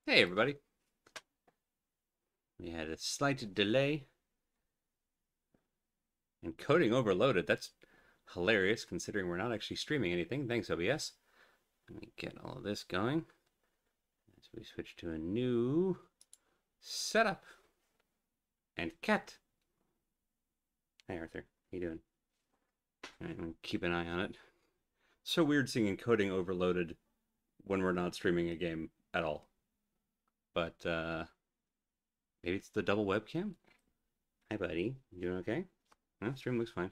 Hey everybody. We had a slight delay. Encoding overloaded. That's hilarious considering we're not actually streaming anything. Thanks, OBS. Let me get all of this going. As we switch to a new setup. And cat. Hey Arthur, how you doing? Alright, I'm gonna keep an eye on it. So weird seeing encoding overloaded when we're not streaming a game at all. But maybe it's the double webcam? Hi buddy, you doing okay? No, stream looks fine.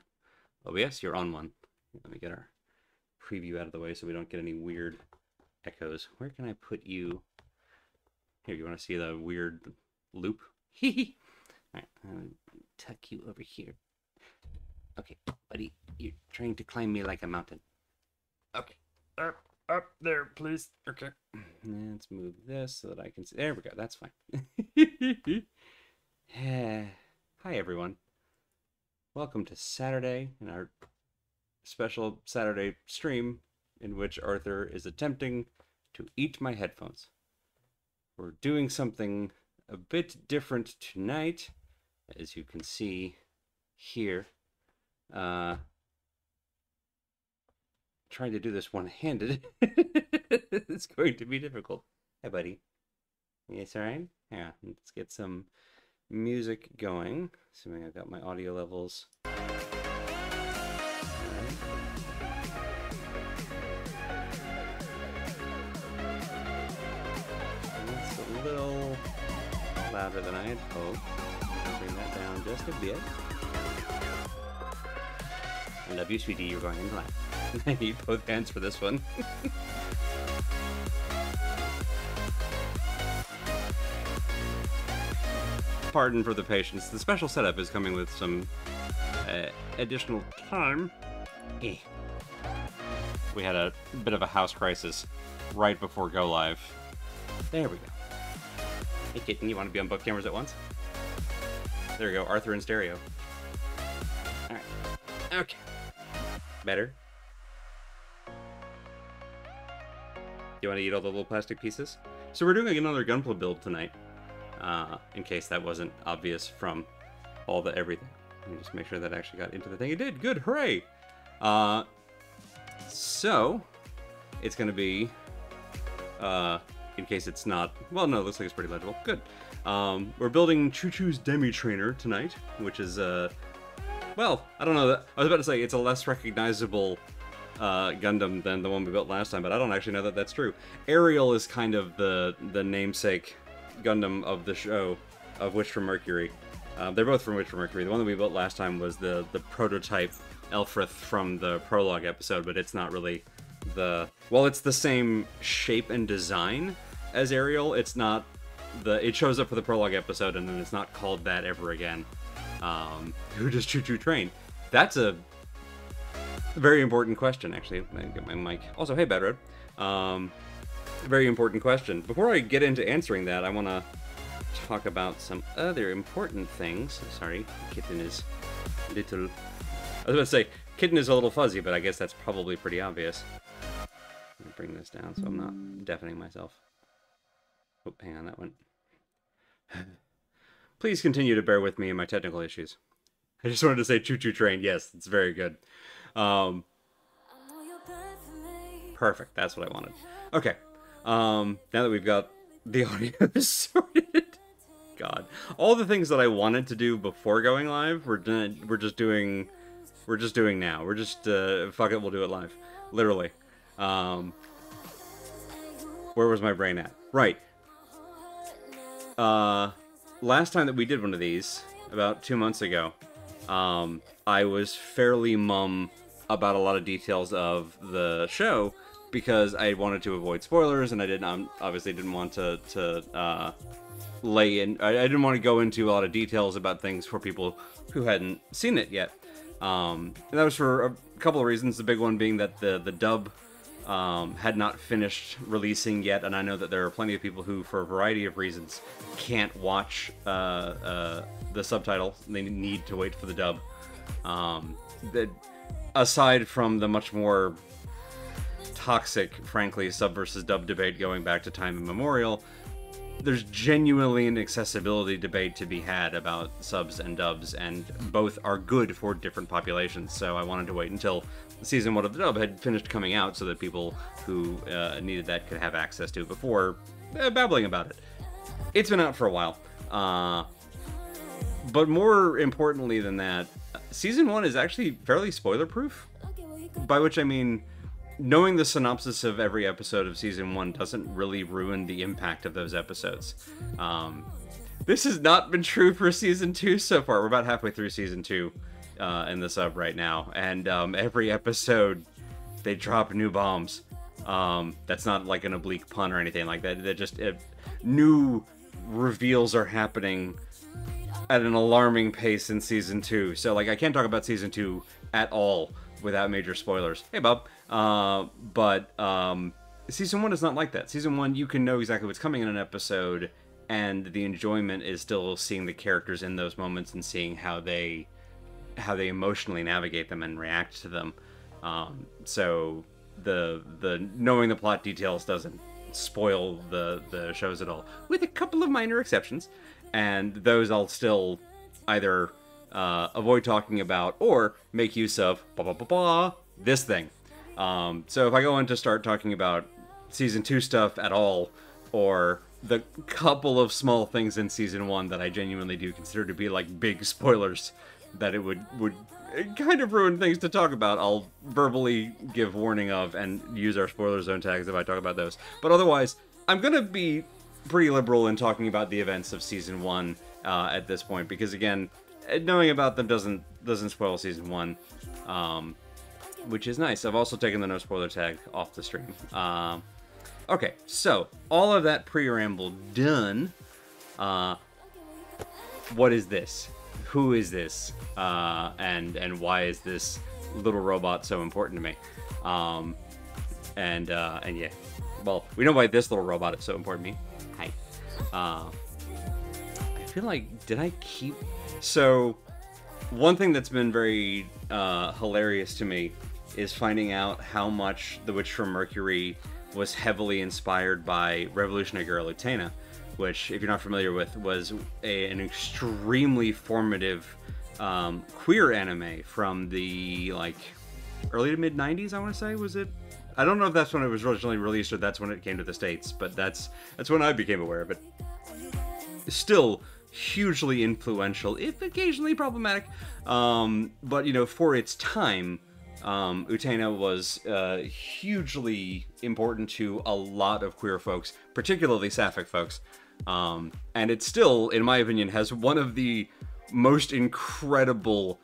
OBS, you're on one. Let me get our preview out of the way so we don't get any weird echoes. Where can I put you? Here, you want to see the weird loop? Hee. Alright, I'm going to tuck you over here. Okay, buddy, you're trying to climb me like a mountain. Okay, up there, please. Okay. Let's move this so that I can see. There we go, that's fine. Hi, everyone. Welcome to Saturday, in our special Saturday stream in which Arthur is attempting to eat my headphones. We're doing something a bit different tonight, as you can see here. Trying to do this one-handed. It's going to be difficult. Hi, buddy. Yes, all right? Yeah, let's get some music going. Assuming I've got my audio levels. All right. That's a little louder than I had hoped. Bring that down just a bit. I love you, sweetie. You're going in black. I need both hands for this one. Pardon for the patience. The special setup is coming with some additional time. We had a bit of a house crisis right before go live. There we go. Hey kitten, you want to be on both cameras at once? There we go, Arthur in stereo. Alright. Okay. Better? You want to eat all the little plastic pieces? So we're doing another Gunpla build tonight. In case that wasn't obvious from all the everything. Let me just make sure that actually got into the thing. It did! Good! Hooray! So, it's going to be, in case it's not... Well, no, it looks like it's pretty legible. Good. We're building Chuchu's Demi trainer tonight, which is, well, I don't know. I was about to say it's a less recognizable Gundam than the one we built last time, but I don't actually know that that's true. Ariel is kind of the namesake Gundam of the show, of Witch from Mercury. They're both from Witch from Mercury. The one that we built last time was the prototype Elfrith from the prologue episode, but it's not really the... Well, it's the same shape and design as Ariel. It's not the... It shows up for the prologue episode, and then it's not called that ever again. Who does Chuchu train? That's a very important question, actually. Let me get my mic. Also, hey, Bad Road. Very important question. Before I get into answering that, I want to talk about some other important things. Sorry, kitten is little... I was about to say, kitten is a little fuzzy, but I guess that's probably pretty obvious. Let me bring this down so I'm not deafening myself. Oh, hang on, that went... Please continue to bear with me in my technical issues. I just wanted to say Choo-Choo Train. Yes, it's very good. Perfect. That's what I wanted. Okay. Now that we've got the audio sorted, God, all the things that I wanted to do before going live, we're just doing now. We're just fuck it, we'll do it live. Literally. Where was my brain at? Right. Last time that we did one of these, about 2 months ago, I was fairly mum about a lot of details of the show because I wanted to avoid spoilers, and I obviously didn't want to lay in. I didn't want to go into a lot of details about things for people who hadn't seen it yet. And that was for a couple of reasons. The big one being that the dub had not finished releasing yet, and I know that there are plenty of people who, for a variety of reasons, can't watch the subtitle. They need to wait for the dub. Aside from the much more toxic, frankly, sub versus dub debate going back to time immemorial, there's genuinely an accessibility debate to be had about subs and dubs, and both are good for different populations. So I wanted to wait until season 1 of the dub had finished coming out so that people who needed that could have access to it before babbling about it. It's been out for a while. But more importantly than that, season 1 is actually fairly spoiler-proof. By which I mean, knowing the synopsis of every episode of season 1 doesn't really ruin the impact of those episodes. This has not been true for season 2 so far. We're about halfway through season 2 in the sub right now. And every episode, they drop new bombs. That's not like an oblique pun or anything like that. They're just new reveals are happening at an alarming pace in season 2. So like, I can't talk about season 2 at all without major spoilers. Hey, Bob. But season 1 is not like that. Season 1, you can know exactly what's coming in an episode, and the enjoyment is still seeing the characters in those moments and seeing how they emotionally navigate them and react to them. So the knowing the plot details doesn't spoil the shows at all, with a couple of minor exceptions, and those I'll still either avoid talking about or make use of this thing. So if I go in to start talking about season 2 stuff at all, or the couple of small things in season 1 that I genuinely do consider to be like big spoilers that it would kind of ruin things to talk about, I'll verbally give warning of and use our spoiler zone tags if I talk about those. But otherwise, I'm gonna be pretty liberal in talking about the events of season 1 at this point, because again, knowing about them doesn't spoil season 1, which is nice. I've also taken the no spoiler tag off the stream. Okay, so all of that preamble done. What is this? Who is this? And why is this little robot so important to me? And yeah, well, we know why this little robot is so important to me. Hi. I feel like, did I keep... So, one thing that's been very hilarious to me is finding out how much The Witch from Mercury was heavily inspired by Revolutionary Girl Utena, which, if you're not familiar with, was an extremely formative queer anime from the, like, early to mid-90s, I want to say, was it? I don't know if that's when it was originally released or that's when it came to the States, but that's when I became aware of it. Still hugely influential, if occasionally problematic, but, you know, for its time, Utena was hugely important to a lot of queer folks, particularly sapphic folks, and it still, in my opinion, has one of the most incredible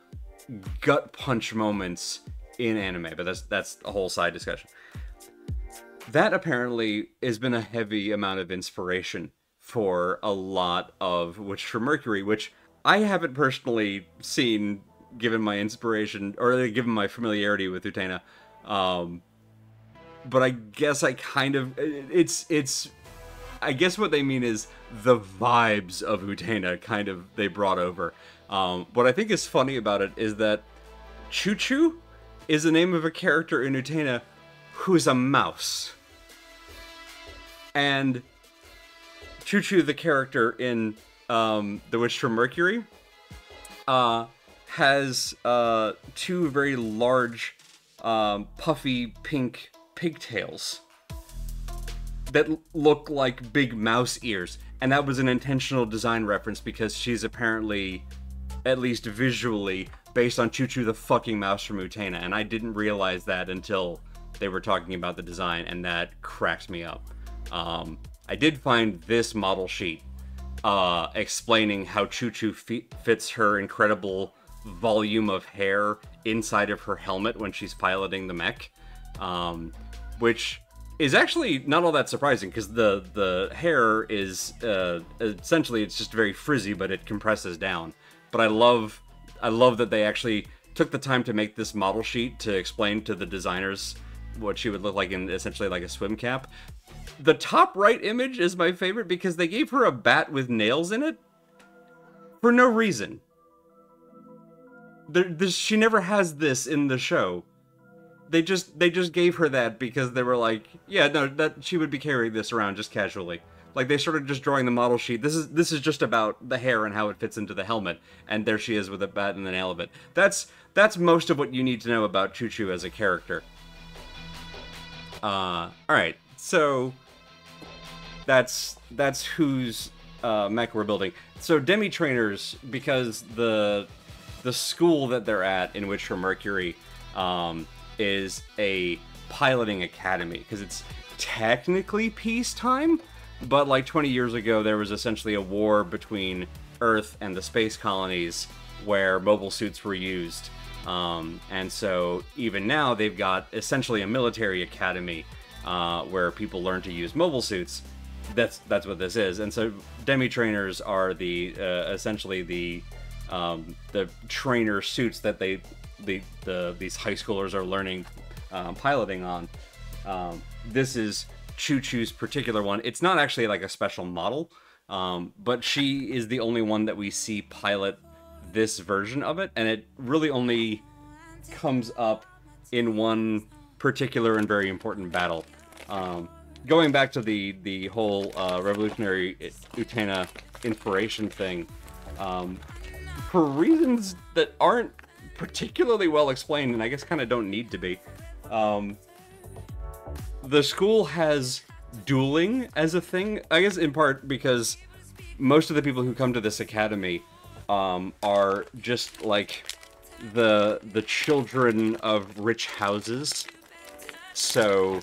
gut punch moments in anime, but that's a whole side discussion. That apparently has been a heavy amount of inspiration for a lot of Witch from Mercury, which I haven't personally seen, given my inspiration, or given my familiarity with Utena. But I guess I kind of... It's... I guess what they mean is the vibes of Utena kind of they brought over. What I think is funny about it is that Chuchu is the name of a character in Utena who's a mouse. And Chuchu, the character in The Witch from Mercury, has two very large, puffy pink pigtails that look like big mouse ears. And that was an intentional design reference because she's apparently, at least visually, based on Chuchu the fucking mouse from Utena. And I didn't realize that until they were talking about the design, and that cracks me up. I did find this model sheet explaining how Chuchu fits her incredible volume of hair inside of her helmet when she's piloting the mech, which is actually not all that surprising because the hair is essentially, it's just very frizzy, but it compresses down. But I love that they actually took the time to make this model sheet to explain to the designers what she would look like in essentially like a swim cap. The top right image is my favorite because they gave her a bat with nails in it for no reason. She never has this in the show. They just gave her that because they were like, yeah, no, that she would be carrying this around just casually. Like they started just drawing the model sheet. This is just about the hair and how it fits into the helmet, and there she is with a bat and the nail of it. That's most of what you need to know about Chuchu as a character. All right, so that's whose mech we're building. So Demi trainers, because the school that they're at, in which for Mercury, is a piloting academy, because it's technically peacetime, but like 20 years ago there was essentially a war between Earth and the space colonies where mobile suits were used, and so even now they've got essentially a military academy where people learn to use mobile suits. That's what this is. And so Demi trainers are the essentially the trainer suits that these high schoolers are learning piloting on. This is Chuchu's particular one. It's not actually like a special model, but she is the only one that we see pilot this version of it, and it really only comes up in one particular and very important battle. Going back to the whole Revolutionary Utena inspiration thing, for reasons that aren't particularly well explained, and I guess kind of don't need to be, the school has dueling as a thing, I guess in part because most of the people who come to this academy are just like the children of rich houses, so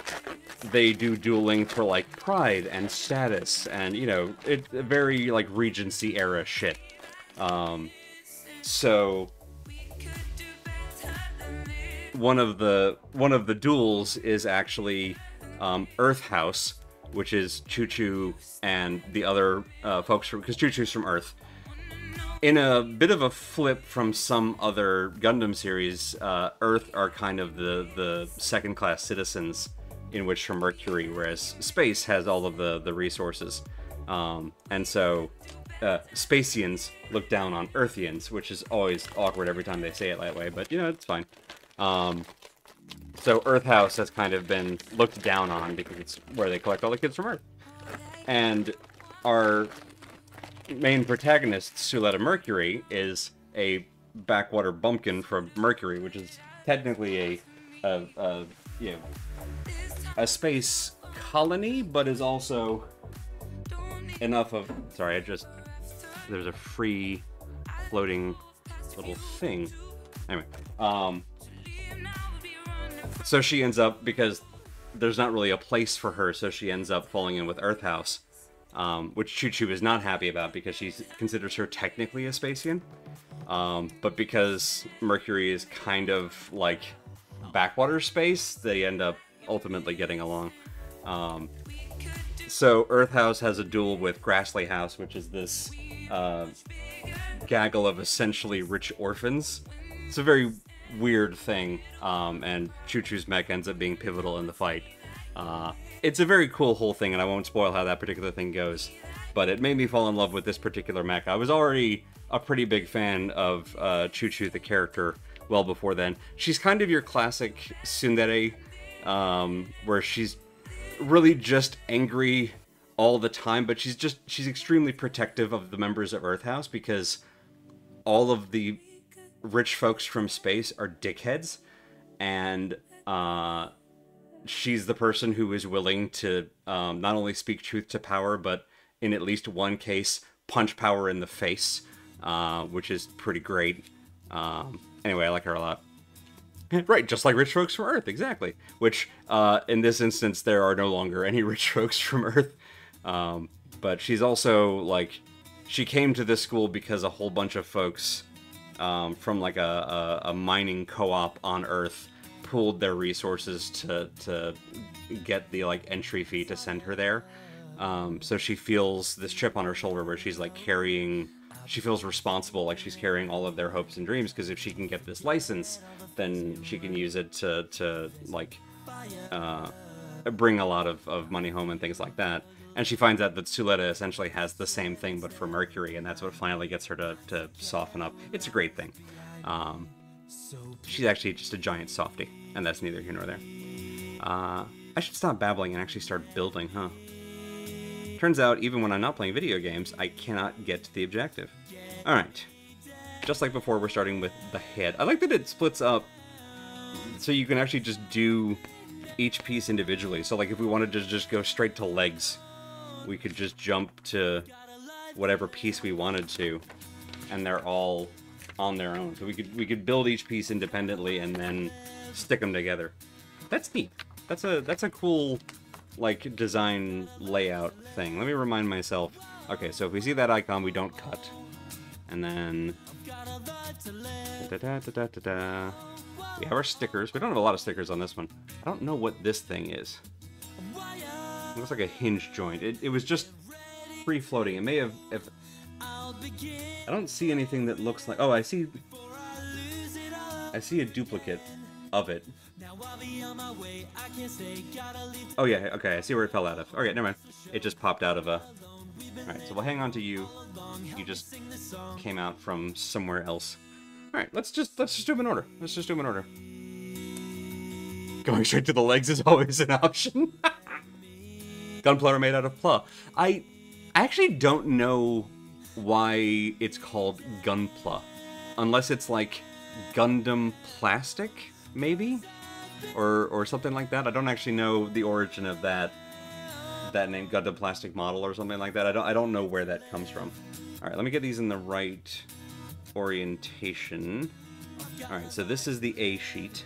they do dueling for like pride and status, and you know, it very like Regency era shit. So one of the duels is actually Earth House, which is Chuchu and the other folks from, because Chuchu's from Earth. In a bit of a flip from some other Gundam series, Earth are kind of the second-class citizens, in which from Mercury, whereas space has all of the resources. And so Spacians look down on Earthians, which is always awkward every time they say it that way, but you know, it's fine. So Earth House has kind of been looked down on because it's where they collect all the kids from Earth. And our main protagonist, Suletta Mercury, is a backwater bumpkin from Mercury, which is technically a space colony, but is also enough of... Sorry, there's a free floating little thing. Anyway, so she ends up, because there's not really a place for her, so she ends up falling in with Earth House, which Chuchu is not happy about because she considers her technically a Spacian. But because Mercury is kind of like backwater space, they end up ultimately getting along. So Earth House has a duel with Grassley House, which is this gaggle of essentially rich orphans. It's a very weird thing, and Chuchu's mech ends up being pivotal in the fight. It's a very cool whole thing, and I won't spoil how that particular thing goes, but it made me fall in love with this particular mech. I was already a pretty big fan of Chuchu, the character, well before then. She's kind of your classic tsundere, where she's really just angry all the time, but she's extremely protective of the members of Earth House because all of the rich folks from space are dickheads, and she's the person who is willing to not only speak truth to power, but in at least one case, punch power in the face, which is pretty great. Anyway, I like her a lot. Right, just like rich folks from Earth, exactly. Which, in this instance, there are no longer any rich folks from Earth. But she's also, like, she came to this school because a whole bunch of folks from, like, a mining co-op on Earth pooled their resources to get the, like, entry fee to send her there. So she feels this chip on her shoulder where she's, like, she feels responsible, like she's carrying all of their hopes and dreams, because if she can get this license, then she can use it to like, bring a lot of money home and things like that. And she finds out that Suletta essentially has the same thing, but for Mercury, and that's what finally gets her to soften up. It's a great thing. She's actually just a giant softie, and that's neither here nor there. I should stop babbling and actually start building, huh? Turns out, even when I'm not playing video games, I cannot get to the objective. Alright. Just like before, we're starting with the head. I like that it splits up so you can actually just do each piece individually. So like if we wanted to just go straight to legs, we could just jump to whatever piece we wanted to, and they're all on their own. So we could build each piece independently and then stick them together. That's neat. That's a cool like design layout thing. Let me remind myself. Okay, so if we see that icon, we don't cut. And then we have our stickers. We don't have a lot of stickers on this one. I don't know what this thing is. It looks like a hinge joint. It was just free floating. It may have I don't see anything that looks like... Oh, I see a duplicate of it. Oh yeah, okay, I see where it fell out of. Okay, never mind. It just popped out of a... Alright, so we'll hang on to you. You just came out from somewhere else. Alright, let's just do them in order. Let's just do them in order. Going straight to the legs is always an option. Gunpla are made out of pla. I actually don't know why it's called Gunpla. Unless it's like Gundam plastic, maybe? Or something like that. I don't actually know the origin of that name, Gundam plastic model or something like that. I don't know where that comes from. Alright, let me get these in the right orientation. Alright, so this is the A sheet.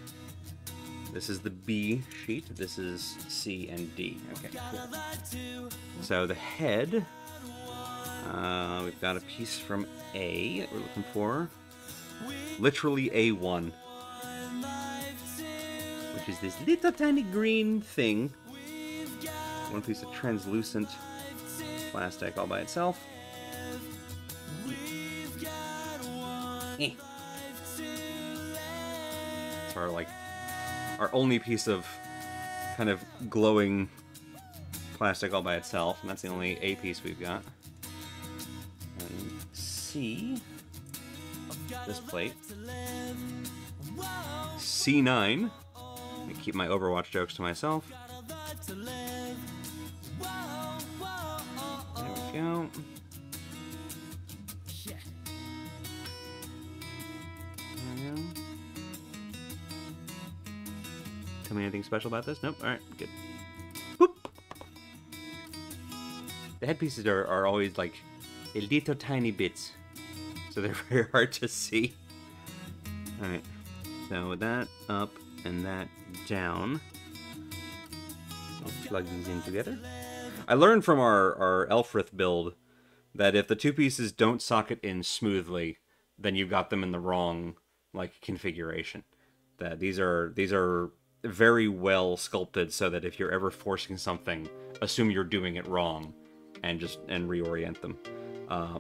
This is the B sheet. This is C and D. Okay, cool. So the head, we've got a piece from A that we're looking for. Literally A1. Which is this little tiny green thing. One piece of translucent plastic all by itself. It's our only piece of kind of glowing plastic all by itself, and that's the only A piece we've got. And C, this plate. C9. Let me keep my Overwatch jokes to myself. There we go. Tell me anything special about this? Nope. Alright, good. Whoop. The headpieces are always like little tiny bits, so they're very hard to see. Alright, so with that up and that down, I'll plug these in together. I learned from our Elfrith build that if the two pieces don't socket in smoothly, then you've got them in the wrong like configuration. That these are very well sculpted so that if you're ever forcing something, assume you're doing it wrong and reorient them.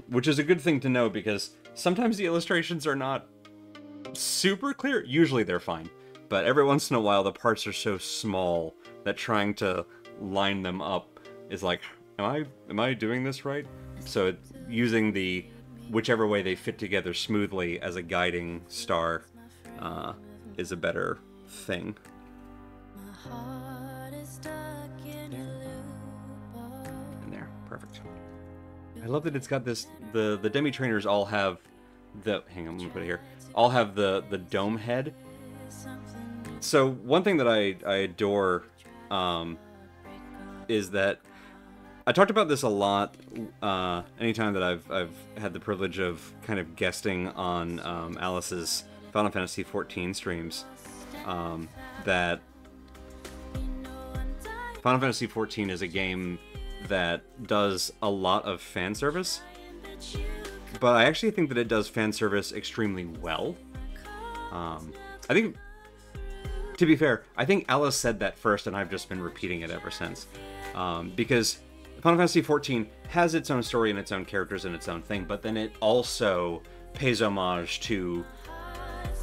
Which is a good thing to know because sometimes the illustrations are not super clear. Usually they're fine, but every once in a while the parts are so small that trying to line them up is like, am I doing this right? So using the whichever way they fit together smoothly as a guiding star is a better thing. And there, perfect. I love that it's got this. The Demi trainers all have the. Hang on, let me put it here. All have the dome head. So one thing that I adore is that I talked about this a lot anytime that I've had the privilege of kind of guesting on Alice's Final Fantasy XIV streams. That Final Fantasy XIV is a game that does a lot of fan service, but I actually think that it does fan service extremely well. I think, to be fair, I think Alice said that first, and I've just been repeating it ever since. Because Final Fantasy XIV has its own story and its own characters and its own thing, but then it also pays homage to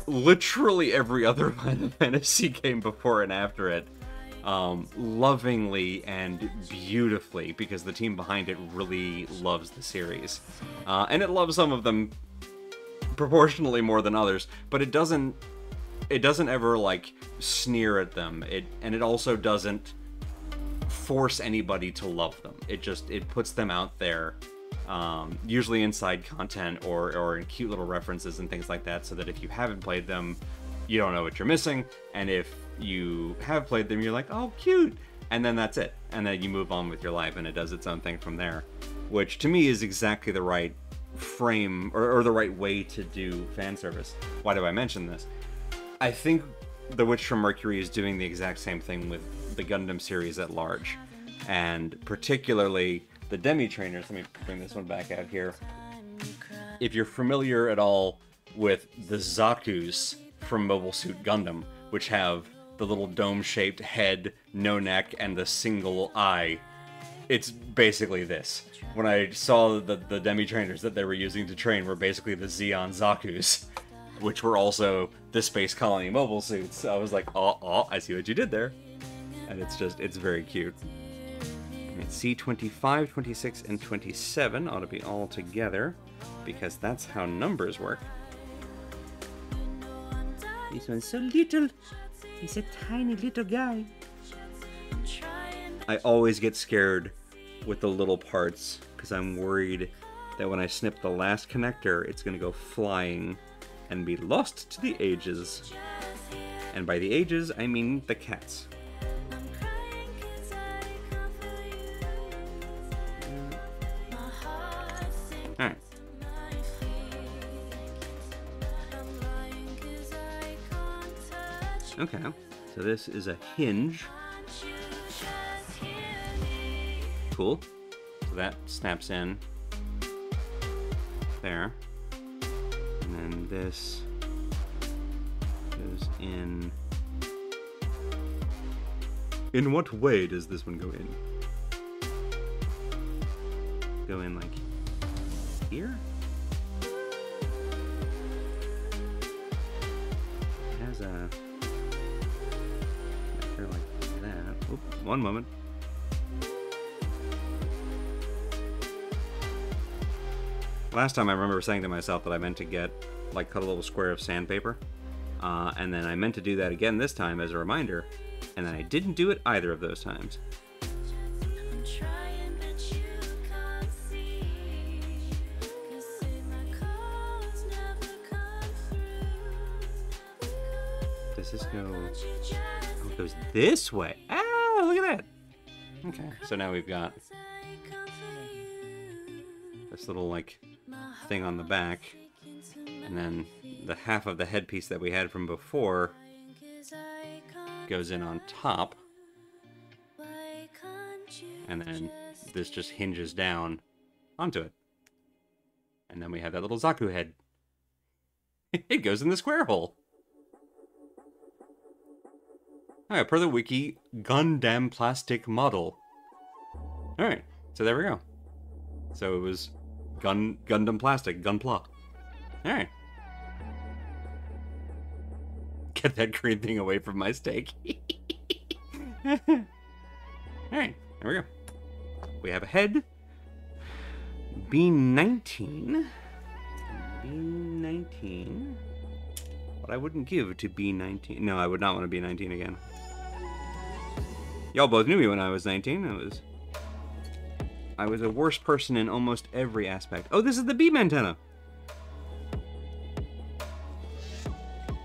literally every other Final Fantasy game before and after it, lovingly and beautifully, because the team behind it really loves the series. And it loves some of them proportionally more than others, but it doesn't ever like sneer at them. And it also doesn't force anybody to love them. It puts them out there, usually inside content or in cute little references and things like that, so that if you haven't played them, you don't know what you're missing, and if you have played them, you're like, oh, cute, and then that's it, and then you move on with your life, and it does its own thing from there, which to me is exactly the right frame or the right way to do fan service. Why do I mention this? I think The Witch from Mercury is doing the exact same thing with the Gundam series at large, and particularly the Demi trainers. Let me bring this one back out here. If you're familiar at all with the Zaku's from Mobile Suit Gundam, which have the little dome-shaped head, no neck, and the single eye, it's basically this. When I saw the Demi trainers that they were using to train were basically the Zeon Zaku's, which were also the Space Colony mobile suits. I was like, oh, I see what you did there. And it's very cute. C25, 26, and 27 ought to be all together, because that's how numbers work. This one's so little. He's a tiny little guy. I always get scared with the little parts, because I'm worried that when I snip the last connector, it's going to go flying and be lost to the ages. And by the ages, I mean the cats. Alright. Okay, so this is a hinge. Cool. So that snaps in there. And then this goes in. In what way does this one go in? Go in like here? It has a connector like that. Oop, one moment. Last time I remember saying to myself that I meant to cut a little square of sandpaper, and then I meant to do that again this time as a reminder, and then I didn't do it either of those times. Does this go? Oh, it goes this way. Ah, look at that. Okay, so now we've got this little like thing on the back, and then the half of the headpiece that we had from before goes in on top, and then this just hinges down onto it, and then we have that little Zaku head. It goes in the square hole. Alright, per the wiki, Gundam plastic model. Alright, so there we go. So it was Gundam plastic, Gunpla. Alright. Get that green thing away from my steak. Alright, there we go. We have a head. B19. B19. What I wouldn't give to B19. No, I would not want to be 19 again. Y'all both knew me when I was 19. I was a worse person in almost every aspect. Oh, this is the beam antenna.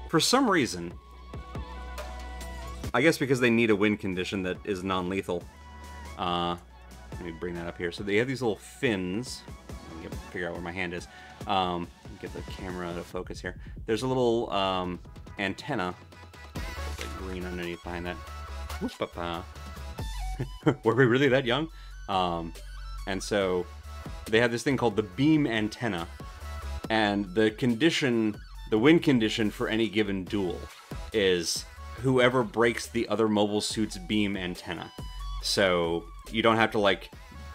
For some reason, I guess because they need a wind condition that is non-lethal. Let me bring that up here. So they have these little fins. Let me figure out where my hand is. Get the camera to focus here. There's a little antenna. Like green underneath behind that. Whoop-a-pa. Were we really that young? And so they have this thing called the beam antenna, and the wind condition for any given duel is whoever breaks the other mobile suit's beam antenna. So you don't have to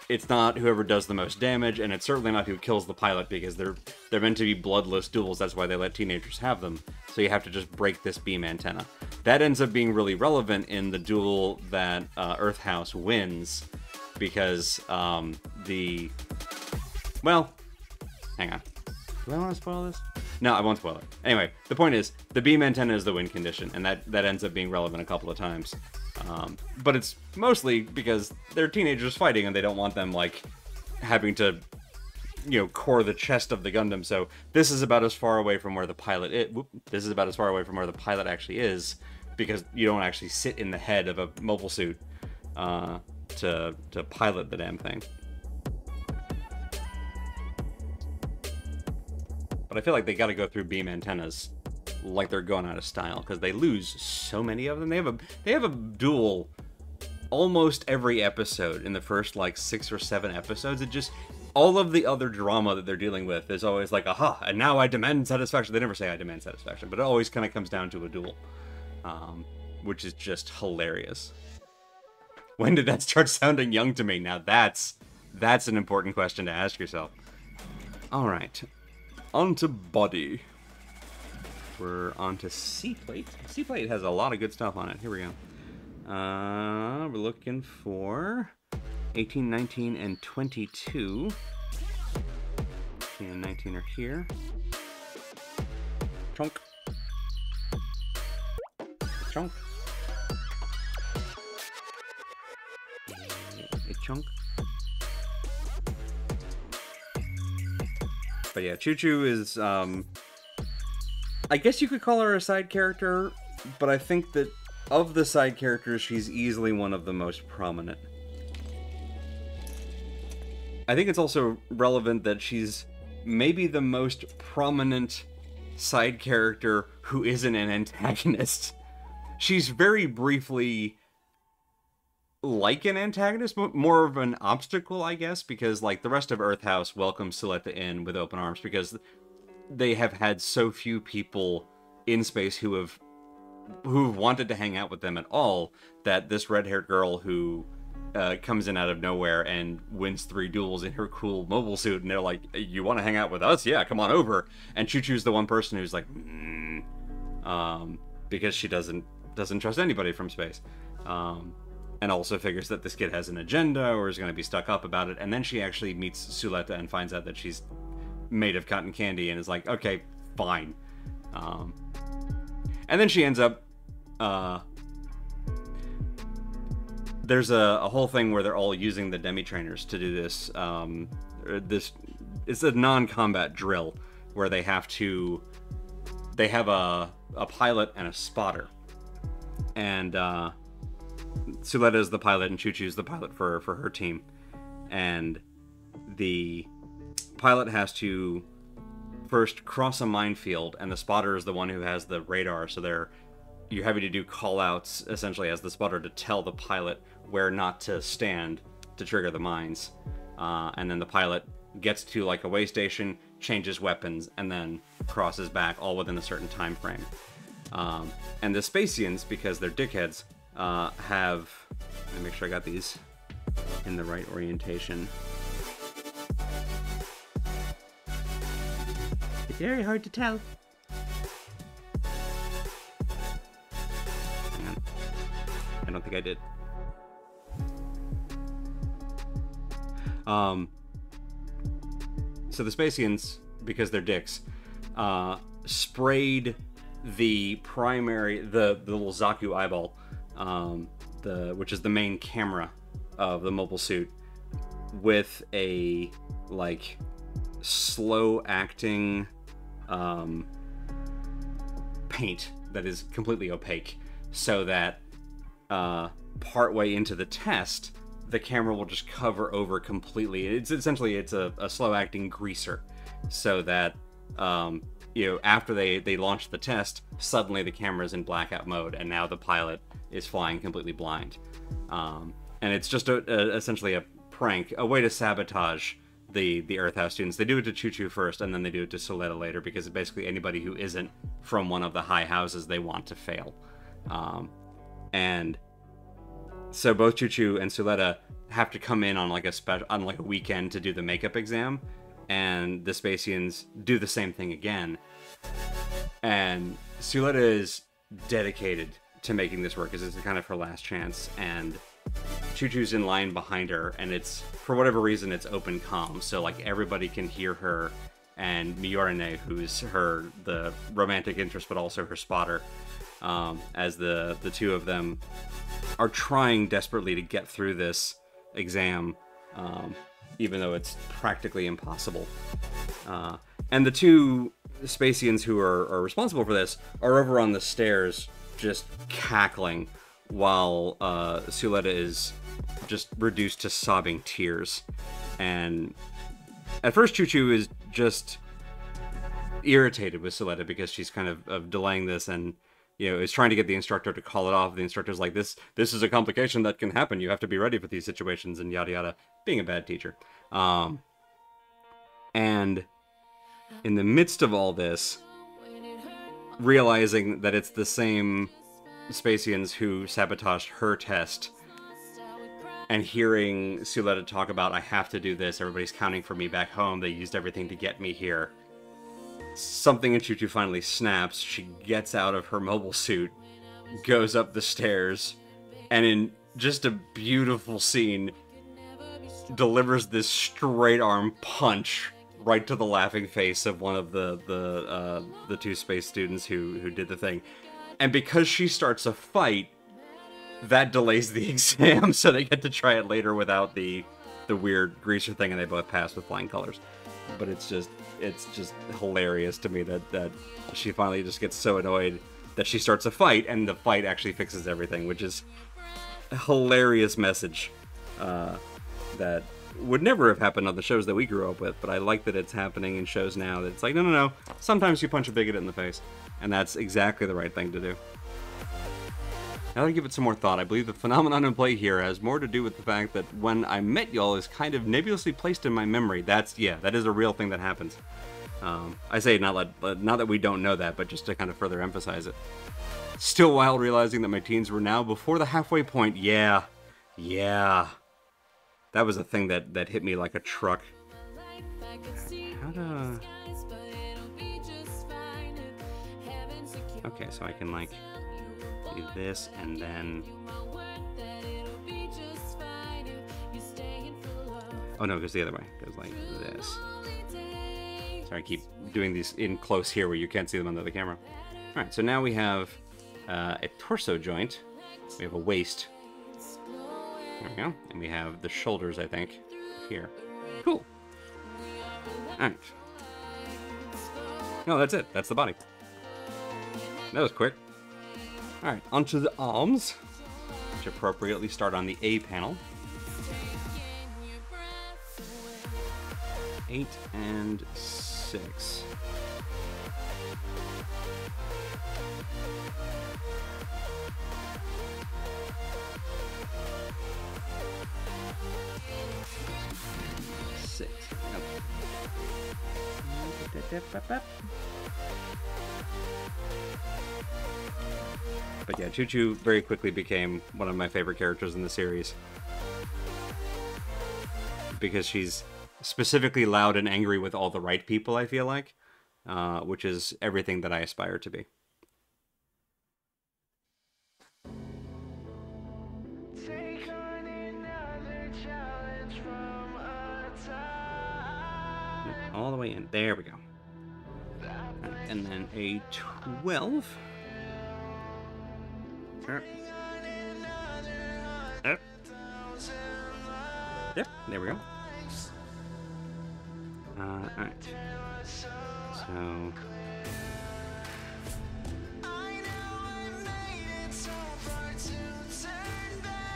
it's not whoever does the most damage, and it's certainly not who kills the pilot, because they're meant to be bloodless duels. That's why they let teenagers have them. So you have to just break this beam antenna. That ends up being really relevant in the duel that Earth House wins, because well, hang on. Do I want to spoil this? No, I won't spoil it. Anyway, the point is, the beam antenna is the wind condition, and that ends up being relevant a couple of times. But it's mostly because they're teenagers fighting and they don't want them, like, having to, you know, core the chest of the Gundam. So this is about as far away from where the pilot this is about as far away from where the pilot actually is, because you don't actually sit in the head of a mobile suit to pilot the damn thing. But I feel like they got to go through beam antennas like they're going out of style, because they lose so many of them. They have a duel almost every episode in the first, like, 6 or 7 episodes. It just, all of the other drama that they're dealing with is always like, aha, and now I demand satisfaction. They never say I demand satisfaction, but it always kind of comes down to a duel, which is just hilarious. When did that start sounding young to me? Now that's an important question to ask yourself. All right. Onto body. We're onto C-plate. C-plate has a lot of good stuff on it. Here we go. We're looking for 18, 19, and 22. 18 and 19 are here. Chunk. Chunk. A chunk. But yeah, Chuchu is, I guess you could call her a side character, but I think that of the side characters, she's easily one of the most prominent. I think it's also relevant that she's maybe the most prominent side character who isn't an antagonist. She's very briefly like an antagonist, but more of an obstacle, I guess, because, like, the rest of Earth House welcomes Suletta in with open arms because they have had so few people in space who've wanted to hang out with them at all, that this red-haired girl who comes in out of nowhere and wins 3 duels in her cool mobile suit, and they're like, you want to hang out with us? Yeah, come on over. And Chuchu's the one person who's like, because she doesn't trust anybody from space. And also figures that this kid has an agenda or is going to be stuck up about it. And then she actually meets Suletta and finds out that she's made of cotton candy and is like, okay, fine. And then she ends up... there's a whole thing where they're all using the Demi trainers to do this. It's a non-combat drill where they have a pilot and a spotter. And... Suletta is the pilot and Chuchu's the pilot for her team. And the pilot has to first cross a minefield, and the spotter is the one who has the radar, so you're having to do call-outs, essentially, as the spotter to tell the pilot where not to stand to trigger the mines. And then the pilot gets to, like, a way station, changes weapons, and then crosses back, all within a certain time frame. And the Spacians, because they're dickheads, have... Let me make sure I got these in the right orientation. It's very hard to tell. Hang on. I don't think I did. So the Spacians, because they're dicks, sprayed the little Zaku eyeball, which is the main camera of the mobile suit, with a, like, slow acting paint that is completely opaque, so that partway into the test, the camera will just cover over completely. It's essentially a slow acting greaser, so that after they launch the test, suddenly the camera's in blackout mode, and now the pilot is flying completely blind. And it's just essentially a prank, a way to sabotage the Earth House students. They do it to Chuchu first, and then they do it to Suletta later, because basically anybody who isn't from one of the high houses, they want to fail. And so both Chuchu and Suletta have to come in on like a weekend to do the makeup exam, and the Spacians do the same thing again. And Suletta is dedicated to making this work, because it's kind of her last chance, and Chuchu's in line behind her, and it's, for whatever reason, it's open comm, so like everybody can hear her, and Miorine, who's the romantic interest but also her spotter, as the two of them are trying desperately to get through this exam, even though it's practically impossible. And the two Spacians who are responsible for this are over on the stairs just cackling while Suletta is just reduced to sobbing tears. And at first Chuchu is just irritated with Suletta because she's kind of delaying this and, you know, is trying to get the instructor to call it off. The instructor's like, this is a complication that can happen. You have to be ready for these situations and yada yada, being a bad teacher. And in the midst of all this, realizing that it's the same Spacians who sabotaged her test, and hearing Suletta talk about, I have to do this, everybody's counting for me back home, they used everything to get me here. Something in Chuchu finally snaps, she gets out of her mobile suit, goes up the stairs, and in just a beautiful scene, delivers this straight arm punch right to the laughing face of one of the two space students who did the thing. And because she starts a fight, that delays the exam, so they get to try it later without the weird greaser thing, and they both pass with flying colors. But it's just hilarious to me that she finally just gets so annoyed that she starts a fight, and the fight actually fixes everything, which is a hilarious message that would never have happened on the shows that we grew up with, but I like that it's happening in shows now that it's like, no, sometimes you punch a bigot in the face, and that's exactly the right thing to do. Now that I give it some more thought, I believe the phenomenon in play here has more to do with the fact that when I met y'all is kind of nebulously placed in my memory. That is a real thing that happens. I say not that we don't know that, but just to kind of further emphasize it. Still wild realizing that my teens were now before the halfway point. Yeah. That was a thing that hit me like a truck. Okay, so I can, like, do this, and then... Oh no, it goes the other way. It goes like this. Sorry, I keep doing these in close here where you can't see them under the camera. Alright, so now we have a torso joint. We have a waist. There we go. And we have the shoulders, I think, here. Cool. Alright. No, that's it. That's the body. That was quick. Alright, onto the arms, which appropriately start on the A panel. 8 and 6. But yeah, Chuchu very quickly became one of my favorite characters in the series. Because she's specifically loud and angry with all the right people, I feel like. Which is everything that I aspire to be. All the way in. There we go. And then a 12. Yep, there we go. Alright. So...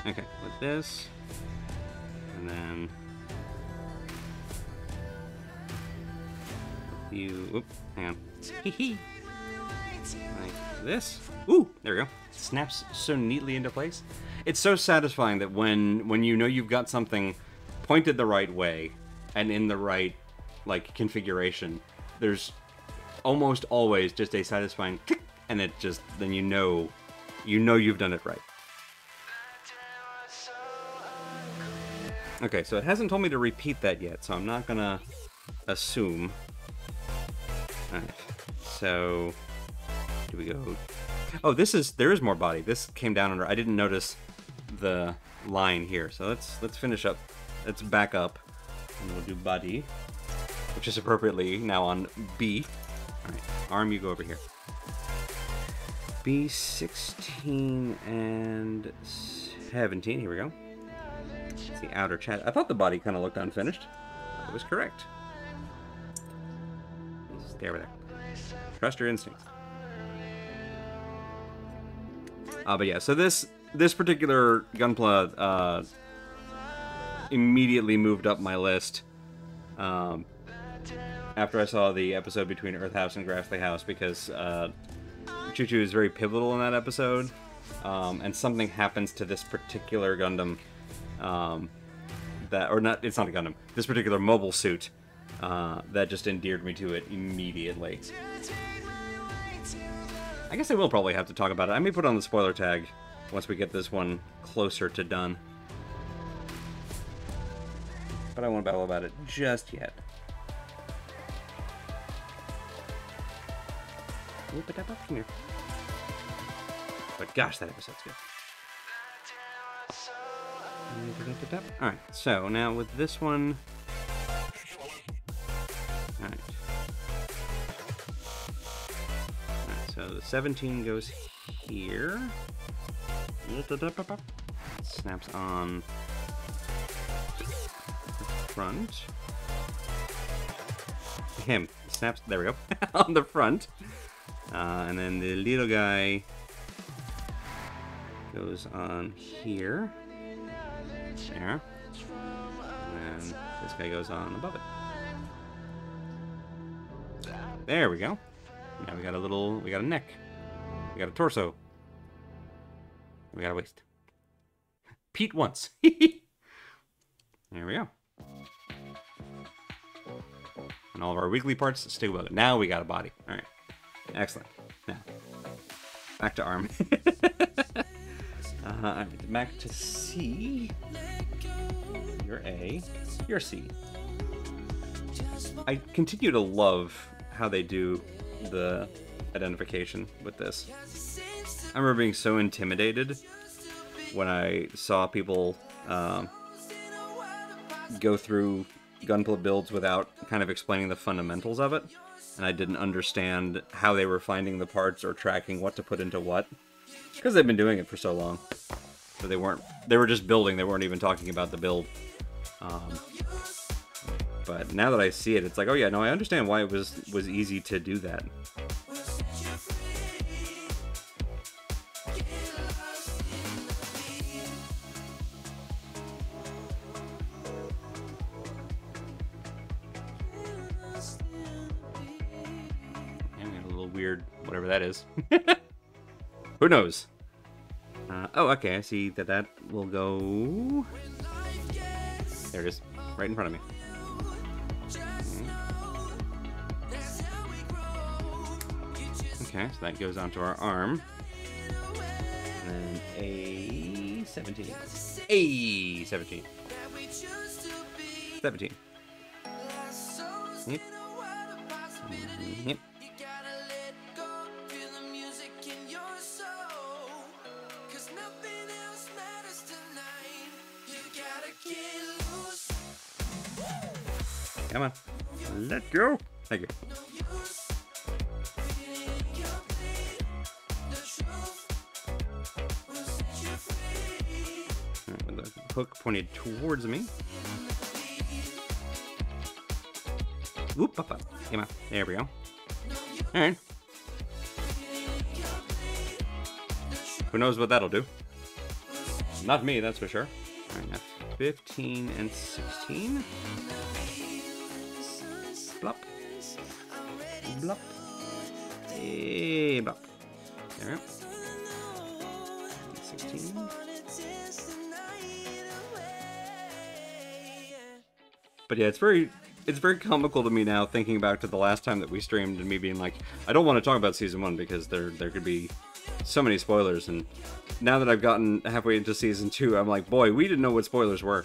Okay, with this. And then... Oop, hang on. Hee. Like this. Ooh, there we go. Snaps so neatly into place. It's so satisfying that when you know you've got something pointed the right way and in the right, like, configuration, there's almost always just a satisfying click, and it just, then you know you've done it right. Okay, so it hasn't told me to repeat that yet, so I'm not gonna assume. Alright, so do we go? Oh, there is more body. This came down under. I didn't notice the line here, so let's finish up. Let's back up, and we'll do body, which is appropriately now on B. All right, arm, you go over here. B 16 and 17. Here we go. It's the outer chest. I thought the body kind of looked unfinished. I was correct. Stay over there. Trust your instincts. But yeah, so this particular Gunpla immediately moved up my list after I saw the episode between Earth House and Grassley House, because Chuchu is very pivotal in that episode, and something happens to this particular Gundam it's not a Gundam, this particular mobile suit that just endeared me to it immediately. I guess I will probably have to talk about it. I may put on the spoiler tag once we get this one closer to done. But I won't babble about it just yet. Come here. But gosh, that episode's good. Alright, so now with this one... Alright. So the 17 goes here. Snaps on the front. Him. Snaps, there we go. On the front. And then the little guy goes on here. There. And then this guy goes on above it. There we go. Now we got a neck. We got a torso. We got a waist. Pete once. There we go. And all of our weekly parts stick with it. Now we got a body. Alright. Excellent. Now, back to arm. Back to C. You're A. You're C. I continue to love how they do the identification with this. I remember being so intimidated when I saw people go through Gunpla builds without kind of explaining the fundamentals of it, and I didn't understand how they were finding the parts or tracking what to put into what, because they've been doing it for so long. So they were just building, they weren't even talking about the build. But now that I see it, it's like, oh yeah, no, I understand why it was easy to do that. And a little weird, whatever that is. Who knows? Oh, okay, I see that will go... There it is, right in front of me. Okay, so that goes onto our arm. And then A17. A17. 17. Yep. Yep. Come on. Let go. Thank you. With the hook pointed towards me. Whoop, up, up. Come on. There we go. Alright. Who knows what that'll do? Not me, that's for sure. Alright, now 15 and 16. Blop. Blop. Hey, blop. There we go. 16. But yeah, it's very comical to me now, thinking back to the last time that we streamed and me being like, I don't want to talk about Season 1 because there could be so many spoilers, and now that I've gotten halfway into Season 2, I'm like, boy, we didn't know what spoilers were.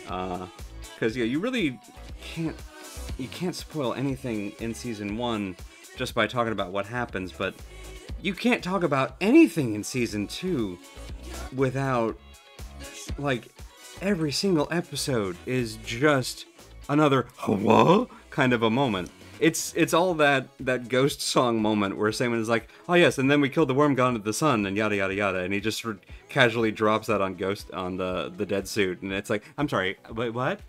Because, yeah, you really can't spoil anything in Season 1 just by talking about what happens, but you can't talk about anything in Season 2 without, like, every single episode is just another what kind of a moment. It's all that ghost song moment where Simon is like, oh yes, and then we killed the worm god of the sun and yada yada yada, and he just casually drops that on Ghost on the dead suit, and it's like, I'm sorry, wait, what?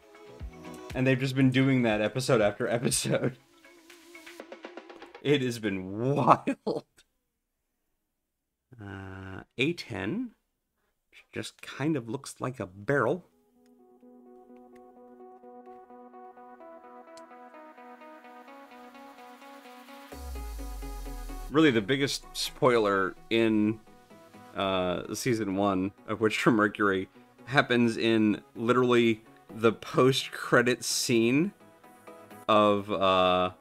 And they've just been doing that episode after episode. It has been wild. A10 just kind of looks like a barrel. Really, the biggest spoiler in season 1 of Witch from Mercury happens in literally the post-credit scene of oh,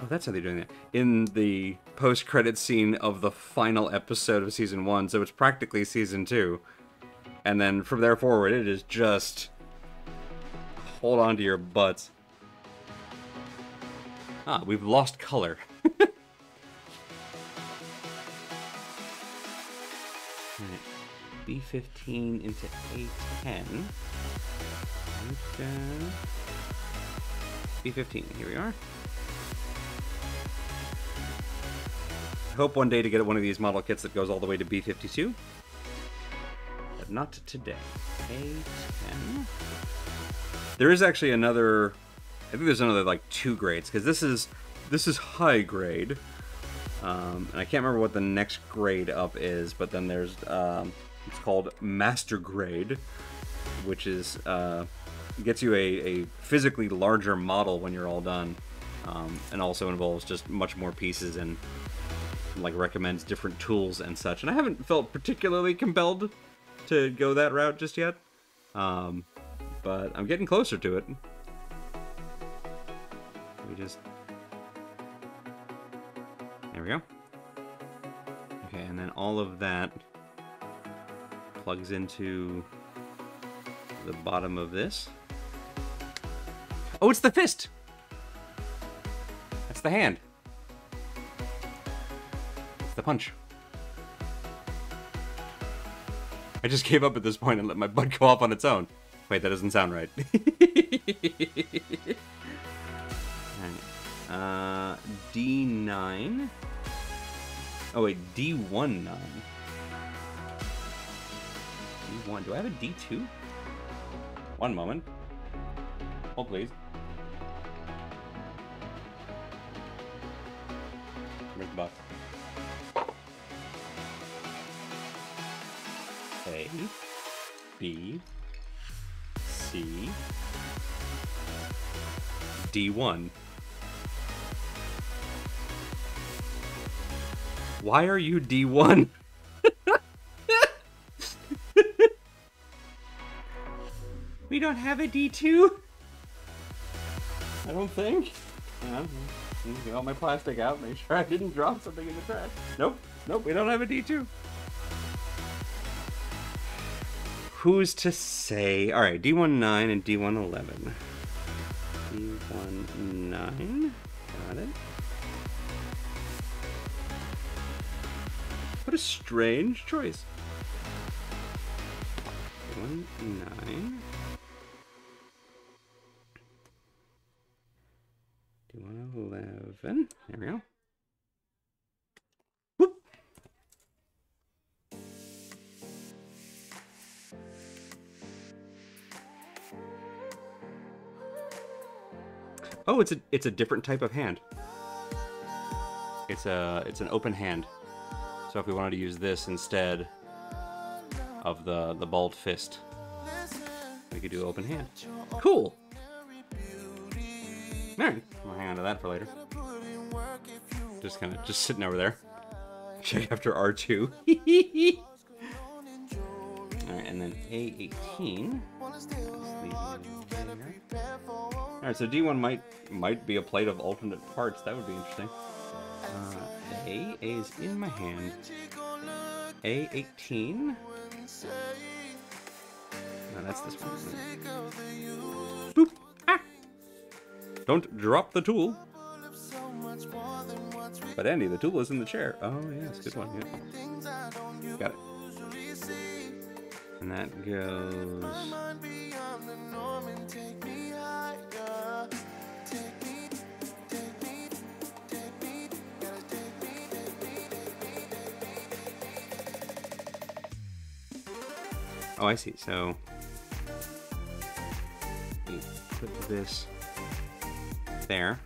that's how they're doing that. In the post-credit scene of the final episode of season 1, so it's practically season 2. And then from there forward, it is just hold on to your butts. Ah, we've lost color. B15 into A10. And, B15, here we are. I hope one day to get one of these model kits that goes all the way to B52. But not today. A10. There is actually another, I think there's another like 2 grades, because this is high grade. And I can't remember what the next grade up is, but then there's, it's called Master Grade, which is, gets you a physically larger model when you're all done, and also involves just much more pieces and, like, recommends different tools and such. And I haven't felt particularly compelled to go that route just yet, but I'm getting closer to it. There we go. Okay, and then all of that plugs into the bottom of this. Oh, it's the fist! That's the hand. It's the punch. I just gave up at this point and let my butt go off on its own. Wait, that doesn't sound right. D9. Oh wait, D19. D1. Do I have a D2? One moment. Hold please. Where's the box? A, B, C, D1. Why are you D1? We don't have a D2? I don't think. Yeah, get all my plastic out, make sure I didn't drop something in the trash. Nope, nope, we don't have a D2. Who's to say? Alright, D19 and D111. D19, got it. What a strange choice. D19. D111. There we go. Whoop. Oh, it's a different type of hand. It's an open hand. So if we wanted to use this instead of the balled fist, we could do open hand. Cool. Alright, I'll hang on to that for later. Just kind of sitting over there. Check after R2. Alright, and then A18. Alright, so D1 might be a plate of alternate parts. That would be interesting. A is in my hand. A18. No, that's this one. Boop! Ah! Don't drop the tool. But Andy, the tool is in the chair. Oh yes, good one. Yeah. Got it. And that goes. Oh, I see. So we put this there.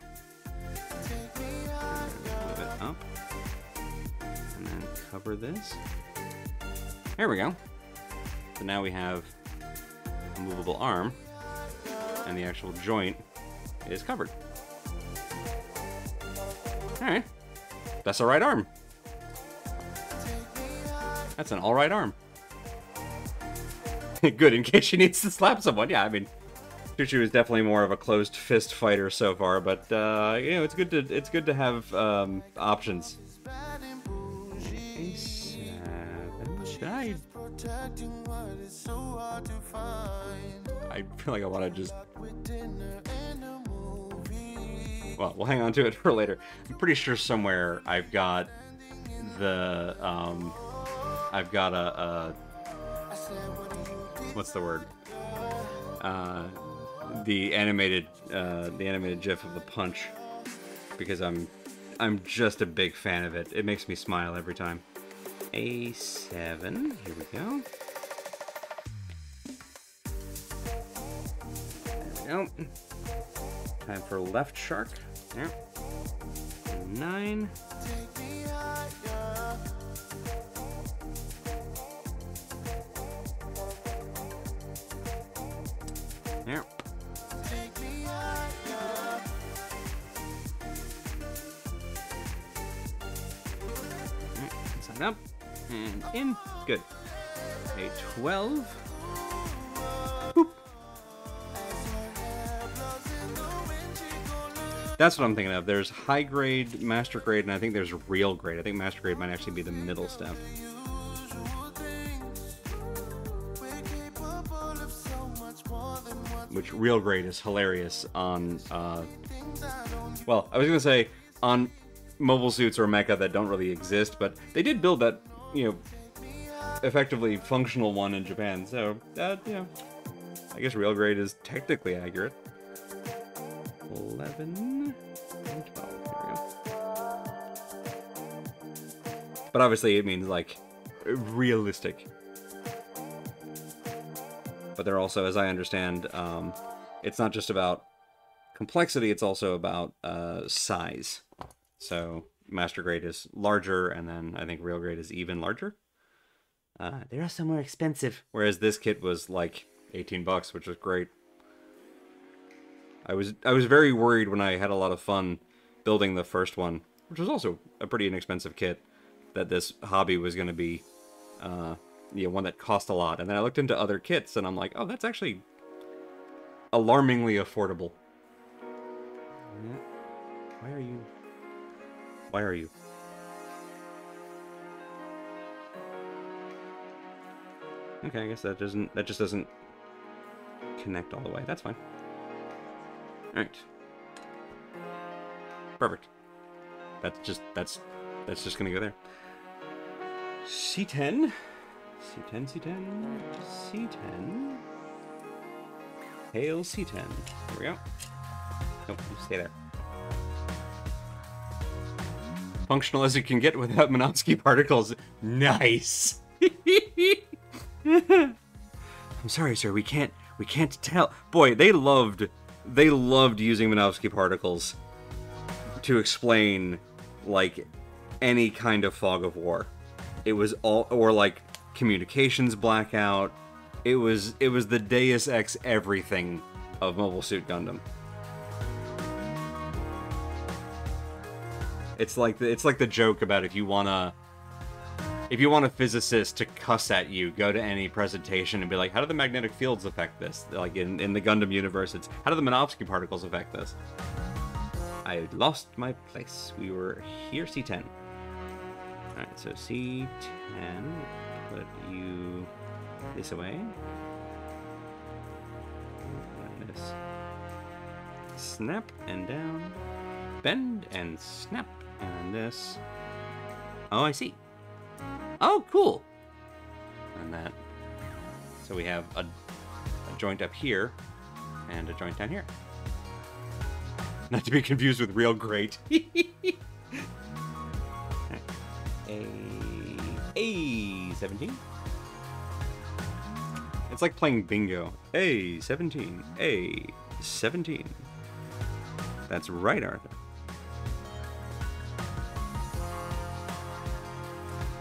Move it up. And then cover this. There we go. So now we have a movable arm, and the actual joint is covered. Alright. That's a right arm. That's an alright arm. Good, in case she needs to slap someone. Yeah, I mean, Chuchu is definitely more of a closed fist fighter so far, but you know, it's good to have options. A7. I feel like I want to just. Well, we'll hang on to it for later. I'm pretty sure somewhere I've got the I've got a what's the word? The animated GIF of the punch, because I'm just a big fan of it. It makes me smile every time. A7. Here we go. There we go. Time for left shark. There. 9. There. Sign up and in. Good. A 12. Boop. That's what I'm thinking of. There's high grade, master grade, and I think there's real grade. I think master grade might actually be the middle step. Which real grade is hilarious on, well, I was going to say on mobile suits or mecha that don't really exist, but they did build that, you know, effectively functional one in Japan. So, you know, I guess real grade is technically accurate. 11 and 12. Here we go. But obviously it means like realistic. But they're also, as I understand, it's not just about complexity, it's also about size. So master grade is larger, and then I think real grade is even larger. They're also more expensive. Whereas this kit was like 18 bucks, which was great. I was very worried when I had a lot of fun building the first one, which was also a pretty inexpensive kit, that this hobby was going to be you know, one that cost a lot. And then I looked into other kits, and I'm like, oh, that's actually alarmingly affordable. Yeah. Why are you? Why are you? Okay, I guess that just doesn't connect all the way. That's fine. Alright. Perfect. That's just gonna go there. C10. C10, C10, C10. Hail C10. There we go. Nope, you stay there. Functional as it can get without Minovsky particles. Nice. I'm sorry, sir. We can't tell. Boy, they loved using Minovsky particles to explain like any kind of fog of war. It was all, or like communications blackout. It was the Deus Ex everything of Mobile Suit Gundam. It's like the joke about if you want a physicist to cuss at you, go to any presentation and be like, how do the magnetic fields affect this? Like in the Gundam universe, it's how do the Minovsky particles affect this? I lost my place. We were here, C10. Alright, so C10, put you this away. And this. Snap and down. Bend and snap. And this. Oh, I see. Oh, cool. And that. So we have a joint up here and a joint down here. Not to be confused with real great. A17. It's like playing bingo. A17. A17. That's right, Arthur.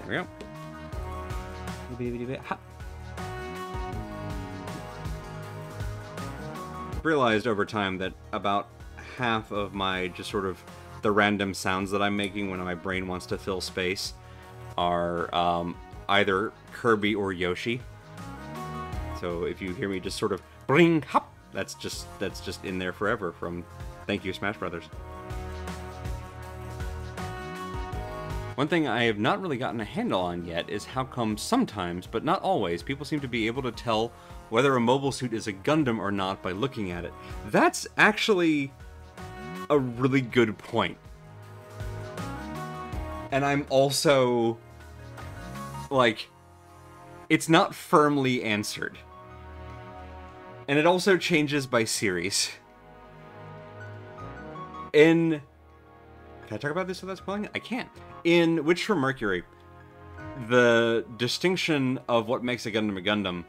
There we go. Ha. Realized over time that about half of my just sort of the random sounds that I'm making when my brain wants to fill space are either Kirby or Yoshi. So if you hear me just sort of bring hop, that's just in there forever from Thank You Smash Brothers. One thing I have not really gotten a handle on yet is how come sometimes, but not always, people seem to be able to tell whether a mobile suit is a Gundam or not by looking at it. That's actually a really good point. And I'm also, like, it's not firmly answered. And it also changes by series. Can I talk about this without spoiling it? I can't. In Witch from Mercury, the distinction of what makes a Gundam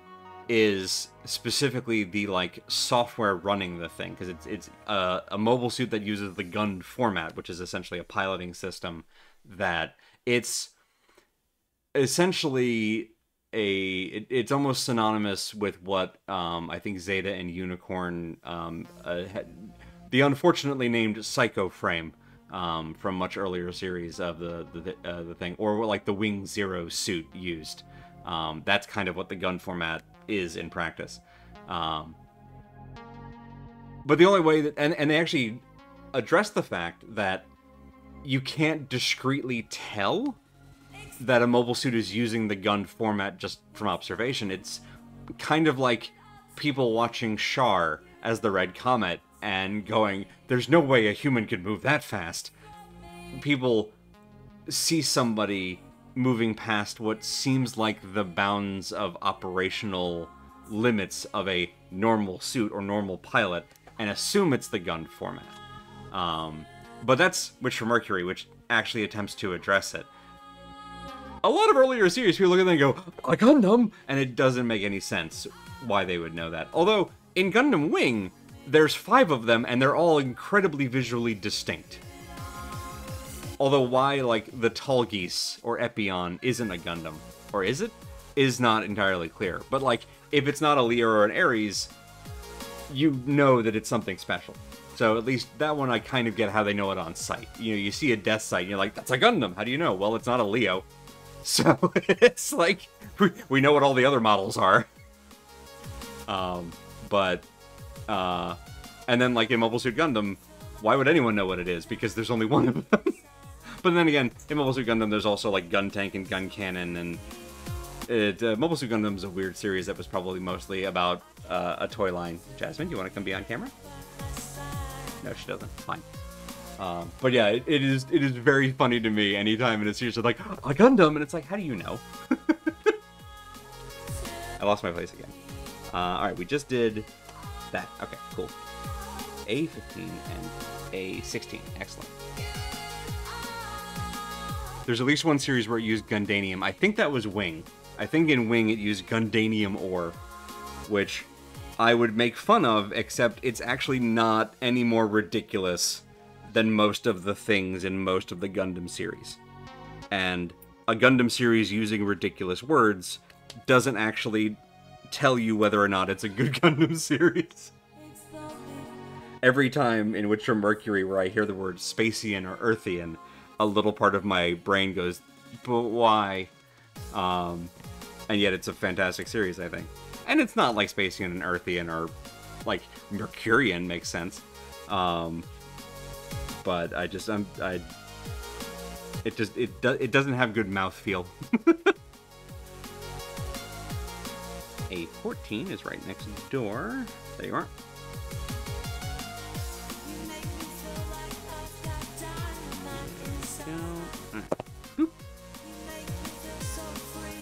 is specifically the, like, software running the thing, because it's a mobile suit that uses the Gund format, which is essentially a piloting system that it's essentially it's almost synonymous with what I think Zeta and Unicorn the unfortunately named Psycho Frame from much earlier series of the thing, or like the Wing Zero suit used. That's kind of what the gun format is in practice. But the only way that, and they actually address the fact that you can't discreetly tell that a mobile suit is using the gun format just from observation. It's kind of like people watching Char as the Red Comet and going, there's no way a human could move that fast. People see somebody moving past what seems like the bounds of operational limits of a normal suit or normal pilot and assume it's the gun format. But that's Witch from Mercury, which actually attempts to address it. A lot of earlier series, people look at them and go, a Gundam! And it doesn't make any sense why they would know that. Although, in Gundam Wing, there's 5 of them, and they're all incredibly visually distinct. Although why, like, the Tall Geese or Epion isn't a Gundam, or is it? Is not entirely clear. But, like, if it's not a Leo or an Ares, you know that it's something special. So at least that one I kind of get how they know it on sight. You know, you see a Death Sight, and you're like, that's a Gundam! How do you know? Well, it's not a Leo. So, it's like, we know what all the other models are. And then, like, in Mobile Suit Gundam, why would anyone know what it is? Because there's only one of them. But then again, in Mobile Suit Gundam, there's also, like, Gun Tank and Gun Cannon, and Mobile Suit Gundam is a weird series that was probably mostly about a toy line. Jasmine, do you want to come be on camera? No, she doesn't. Fine. But yeah, it is very funny to me anytime in a series, like, a Gundam, and it's like, how do you know? I lost my place again. Alright, we just did that. Okay, cool. A15 and A16. Excellent. There's at least one series where it used Gundanium. I think that was Wing. I think in Wing it used Gundanium ore, which I would make fun of, except it's actually not any more ridiculous than most of the things in most of the Gundam series. And a Gundam series using ridiculous words doesn't actually tell you whether or not it's a good Gundam series. Every time in Witch from Mercury where I hear the word Spacian or Earthian, a little part of my brain goes, but why? And yet it's a fantastic series, I think. And it's not like Spacian and Earthian or, like, Mercurian makes sense. But it doesn't have good mouthfeel. A14 is right next door. There you are.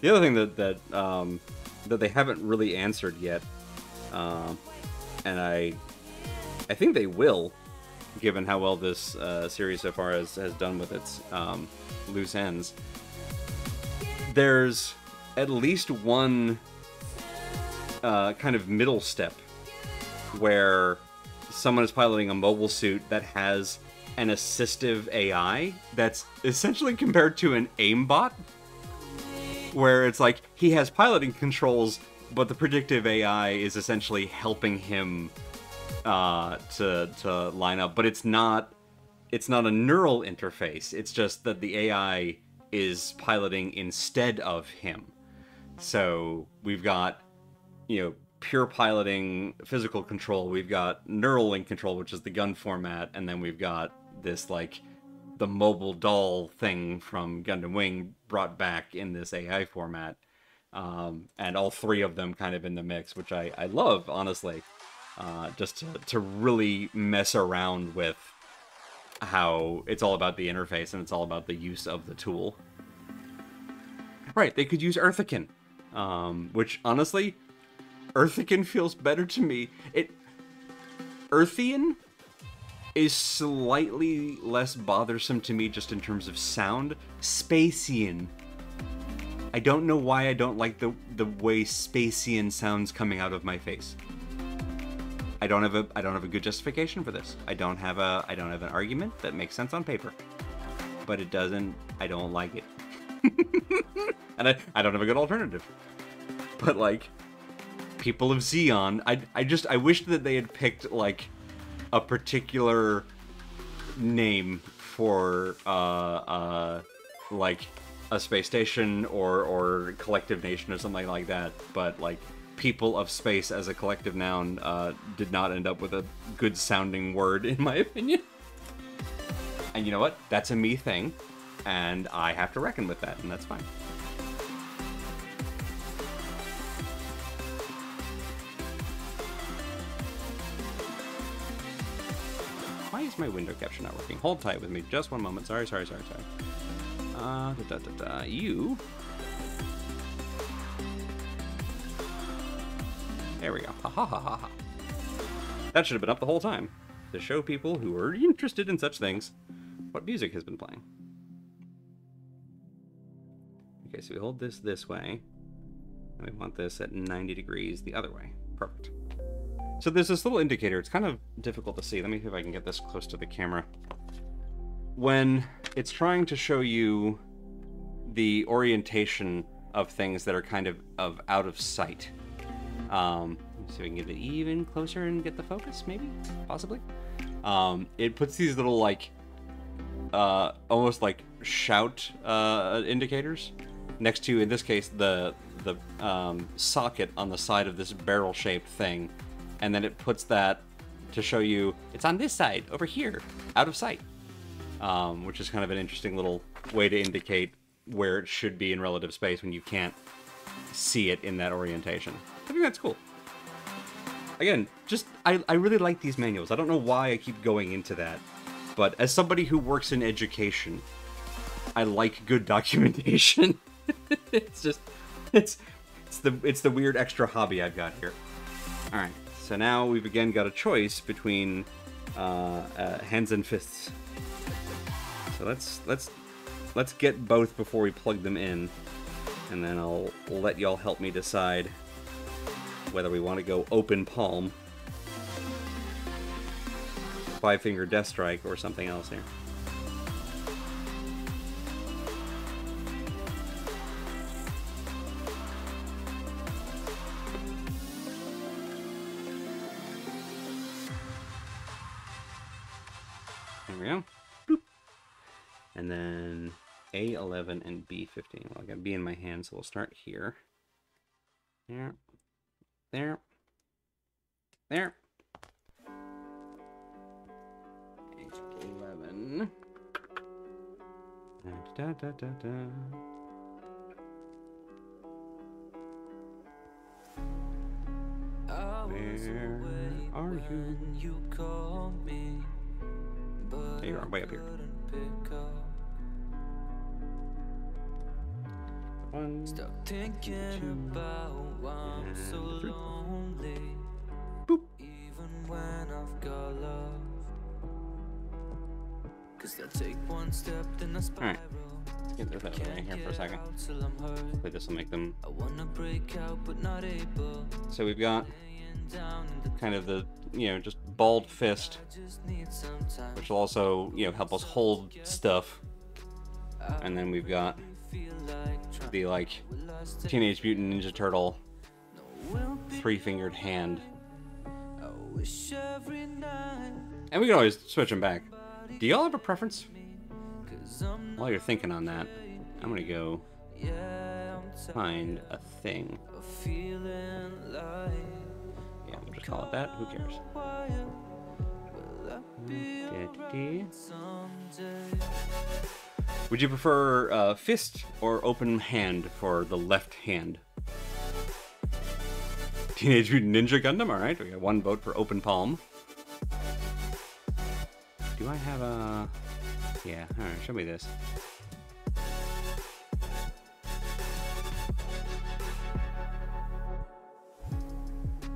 The other thing that they haven't really answered yet, and I think they will, given how well this series so far has done with its loose ends. There's at least one kind of middle step where someone is piloting a mobile suit that has an assistive AI that's essentially compared to an aimbot, where it's like he has piloting controls, but the predictive AI is essentially helping him to line up. But it's not a neural interface. It's just that the AI is piloting instead of him. So we've got, you know, pure piloting, physical control. We've got neural link control, which is the gun format, and then we've got this, like, the mobile doll thing from Gundam Wing brought back in this AI format. And all three of them kind of in the mix, which I love, honestly. Just to really mess around with how it's all about the interface and it's all about the use of the tool. Right, they could use Earthican, which, honestly, Earthican feels better to me. Earthian is slightly less bothersome to me just in terms of sound. Spacian. I don't know why I don't like the way Spacian sounds coming out of my face. I don't have a good justification for this. I don't have an argument that makes sense on paper. But it doesn't. I don't like it. And I don't have a good alternative. But, like, people of Xeon, I wished that they had picked, like, a particular name for like a space station or collective nation or something like that, but, like, people of space as a collective noun did not end up with a good sounding word, in my opinion. And you know what? That's a me thing, and I have to reckon with that, and that's fine. Why is my window capture not working? Hold tight with me just one moment. Sorry. You. There we go. Ha. That should have been up the whole time, to show people who are interested in such things what music has been playing. Okay, so we hold this way, and we want this at 90 degrees the other way. Perfect. So there's this little indicator. It's kind of difficult to see. Let me see if I can get this close to the camera. When it's trying to show you the orientation of things that are kind of out of sight. Let's see if we can get it even closer and get the focus, maybe? Possibly? It puts these little, like, almost like shout indicators next to, in this case, the socket on the side of this barrel-shaped thing. And then it puts that to show you it's on this side, over here, out of sight. Which is kind of an interesting little way to indicate where it should be in relative space when you can't see it in that orientation. I think that's cool. Again, just, I really like these manuals. I don't know why I keep going into that, but as somebody who works in education, I like good documentation. It's just, it's the weird extra hobby I've got here. All right. So now we've again got a choice between hands and fists. So let's get both before we plug them in, and then I'll let y'all help me decide whether we want to go open palm, 5-finger death strike, or something else here. There we go. Boop. And then A11 and B15. Well, I got B in my hand, so we'll start here. There. There. There. A11. Da, da, da, da. Where are you? There you are, way up here. 1, 2, and 3. Boop. Even when I've got love. 'Cause I take one step, then I spiral. Get this out of the way here for a second. Hopefully this will make them. So we've got kind of the, you know, just bald fist, which will also, you know, help us hold stuff. And then we've got the, like, Teenage Mutant Ninja Turtle three-fingered hand. And we can always switch them back. Do y'all have a preference? While you're thinking on that, I'm gonna go find a thing. Yeah, we'll just call it that. Who cares? Would you prefer fist or open hand for the left hand? Teenage Mutant Ninja Gundam? Alright, we got one vote for open palm. Do I have a... Yeah, alright, show me this.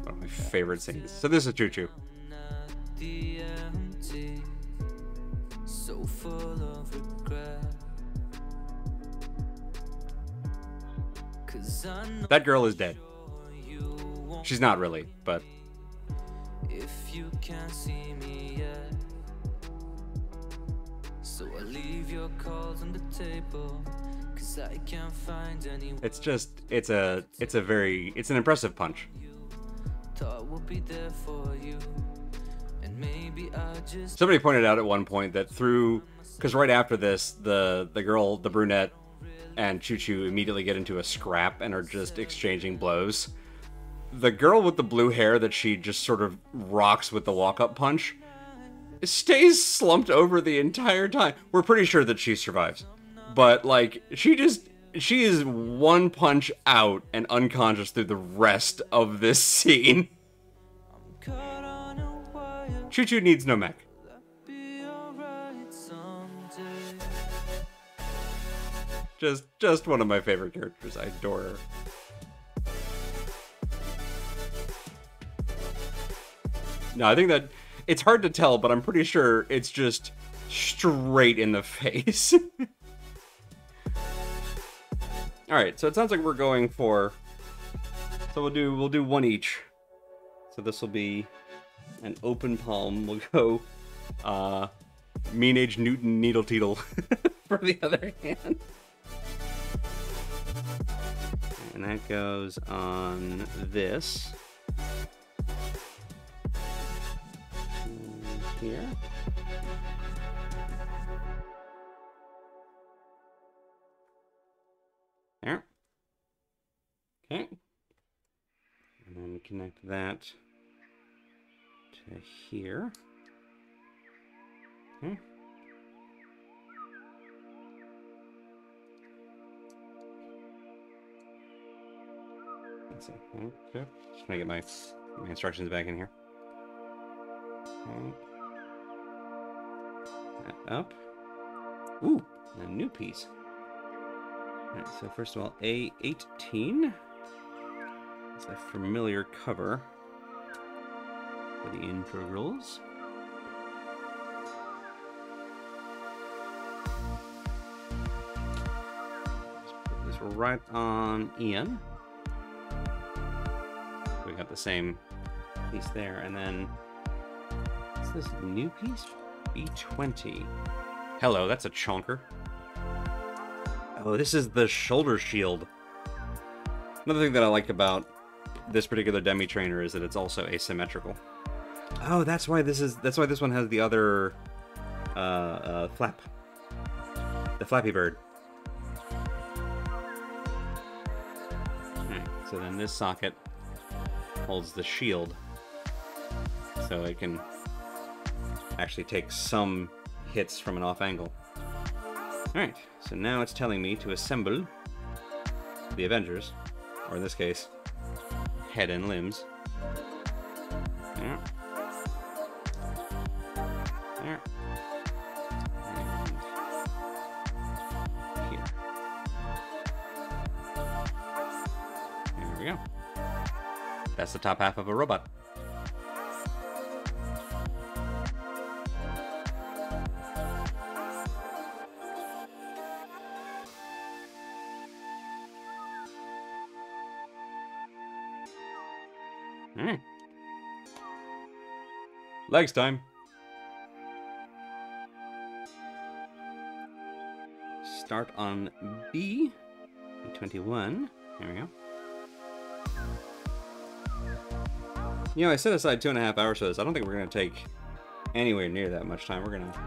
One of my favorite scenes. So this is Chuchu. That girl is dead. She's not really, but... If you can't see me yet, so I leave your calls on the table, 'cause I can't find any. It's just, it's an impressive punch. Somebody pointed out at one point that because right after this, the girl, the brunette, and Chuchu immediately get into a scrap and are just exchanging blows. The girl with the blue hair that she just sort of rocks with the walk-up punch stays slumped over the entire time. We're pretty sure that she survives. But, like, she is one punch out and unconscious through the rest of this scene. Chuchu needs no mech. Just one of my favorite characters. I adore her. No, I think that it's hard to tell, but I'm pretty sure it's just straight in the face. All right, so it sounds like we're going for. So we'll do one each. So this will be an open palm. We'll go Mean Age Newton Needle Teedle for the other hand. And that goes on this. Here. There. Okay. And then connect that to here. Okay. Let's see. Okay. Just gonna get my instructions back in here. Okay. That up. Ooh, a new piece. Alright, so first of all, A18. It's a familiar cover for the integrals. Let's put this right on Ian. We got the same piece there, and then what's this new piece? B20. Hello, that's a chonker. Oh, this is the shoulder shield. Another thing that I like about this particular Demi trainer is that it's also asymmetrical. Oh, that's why this one has the other flap. The Flappy Bird. Alright, so then this socket holds the shield. So it can actually take some hits from an off angle. Alright, so now it's telling me to assemble the Avengers, or in this case, head and limbs. There. There. And here. There we go. That's the top half of a robot. Alright. Legs time. Start on B. B21. There we go. You know, I set aside 2.5 hours for this. I don't think we're going to take anywhere near that much time. We're going to...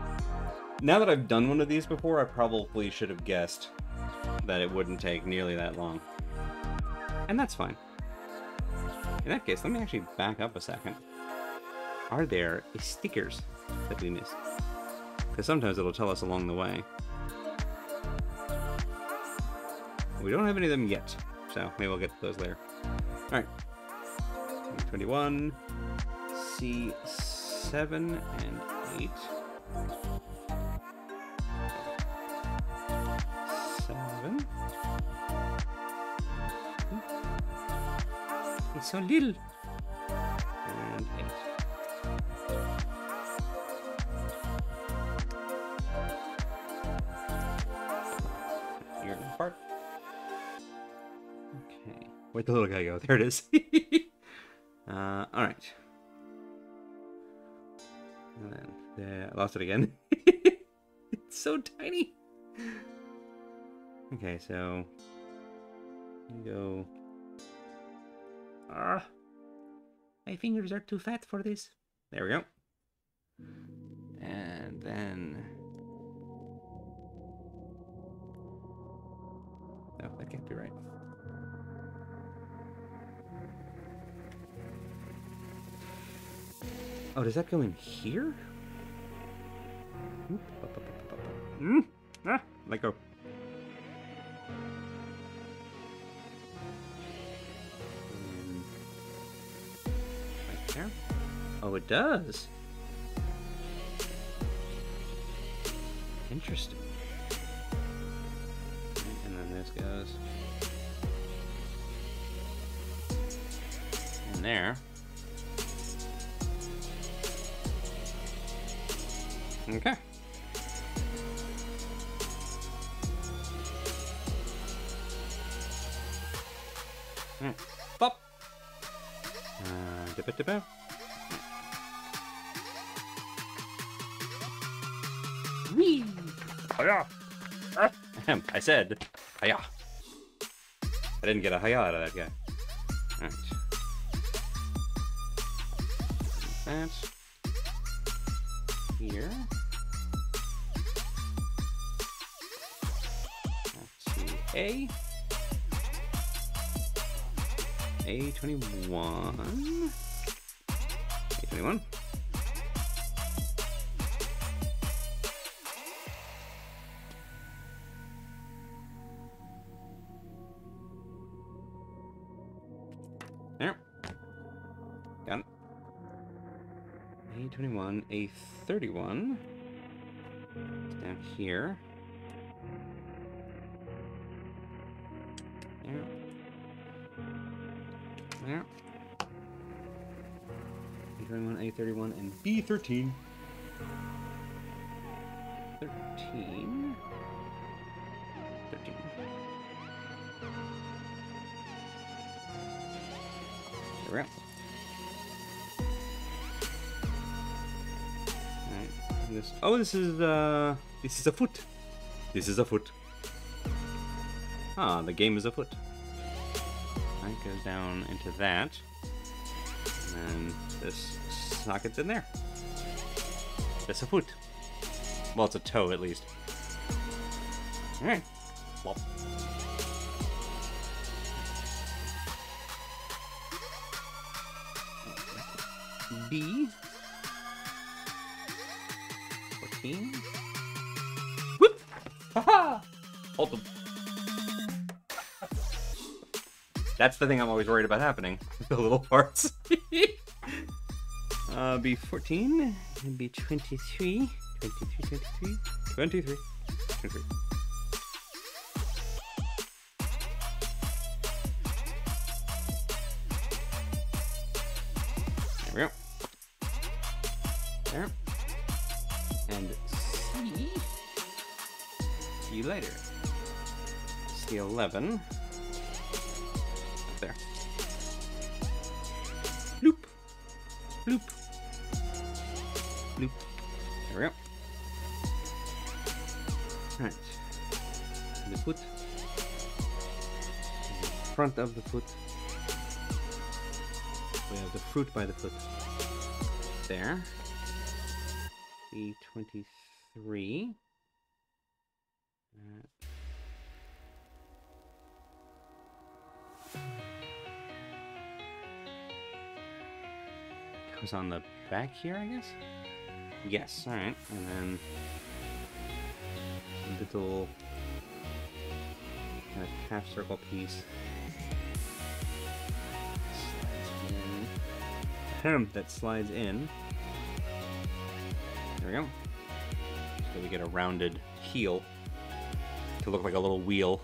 Now that I've done one of these before, I probably should have guessed that it wouldn't take nearly that long. And that's fine. In that case, let me actually back up a second. Are there stickers that we missed? Because sometimes it'll tell us along the way. We don't have any of them yet, so maybe we'll get to those later. Alright. 21, C7 and 8. 7. It's so little. And 8. You're in the part. Okay. Where'd the little guy go? There it is. Alright. And then I lost it again. It's so tiny. Okay, so go. My fingers are too fat for this. There we go. And then no, that can't be right. Oh, does that go in here? Let go. Right there. Oh, it does. Interesting. And then this goes in there. Okay. Alright. Pop. Dip it, dip it. Whee! Hiya! I said, hiya. I didn't get a hiya out of that guy. Alright. That. Here. That's A. A21. A21. There. Got it. A21, A31. It's down here. There. There. A21, A31, and B13. 13. 13. There we go. This, oh, this is a foot. This is a foot. Ah, the game is afoot. Right, goes down into that. And then this socket's in there. That's a foot. Well, it's a toe, at least. Alright. Well. B. 14. Whoop! Haha! Hold them. That's the thing I'm always worried about happening. The little parts. B14. And B23. 23. 23. There we go. There. And C. See you later. C11. Up there. Bloop. Bloop. Bloop. There we go. Alright. The foot. The front of the foot. We have the fruit by the foot. There. B23. Goes on the back here, I guess? Yes, alright. And then a little kind of half circle piece. Slides in. Hem that slides in. There we go. So we get a rounded heel to look like a little wheel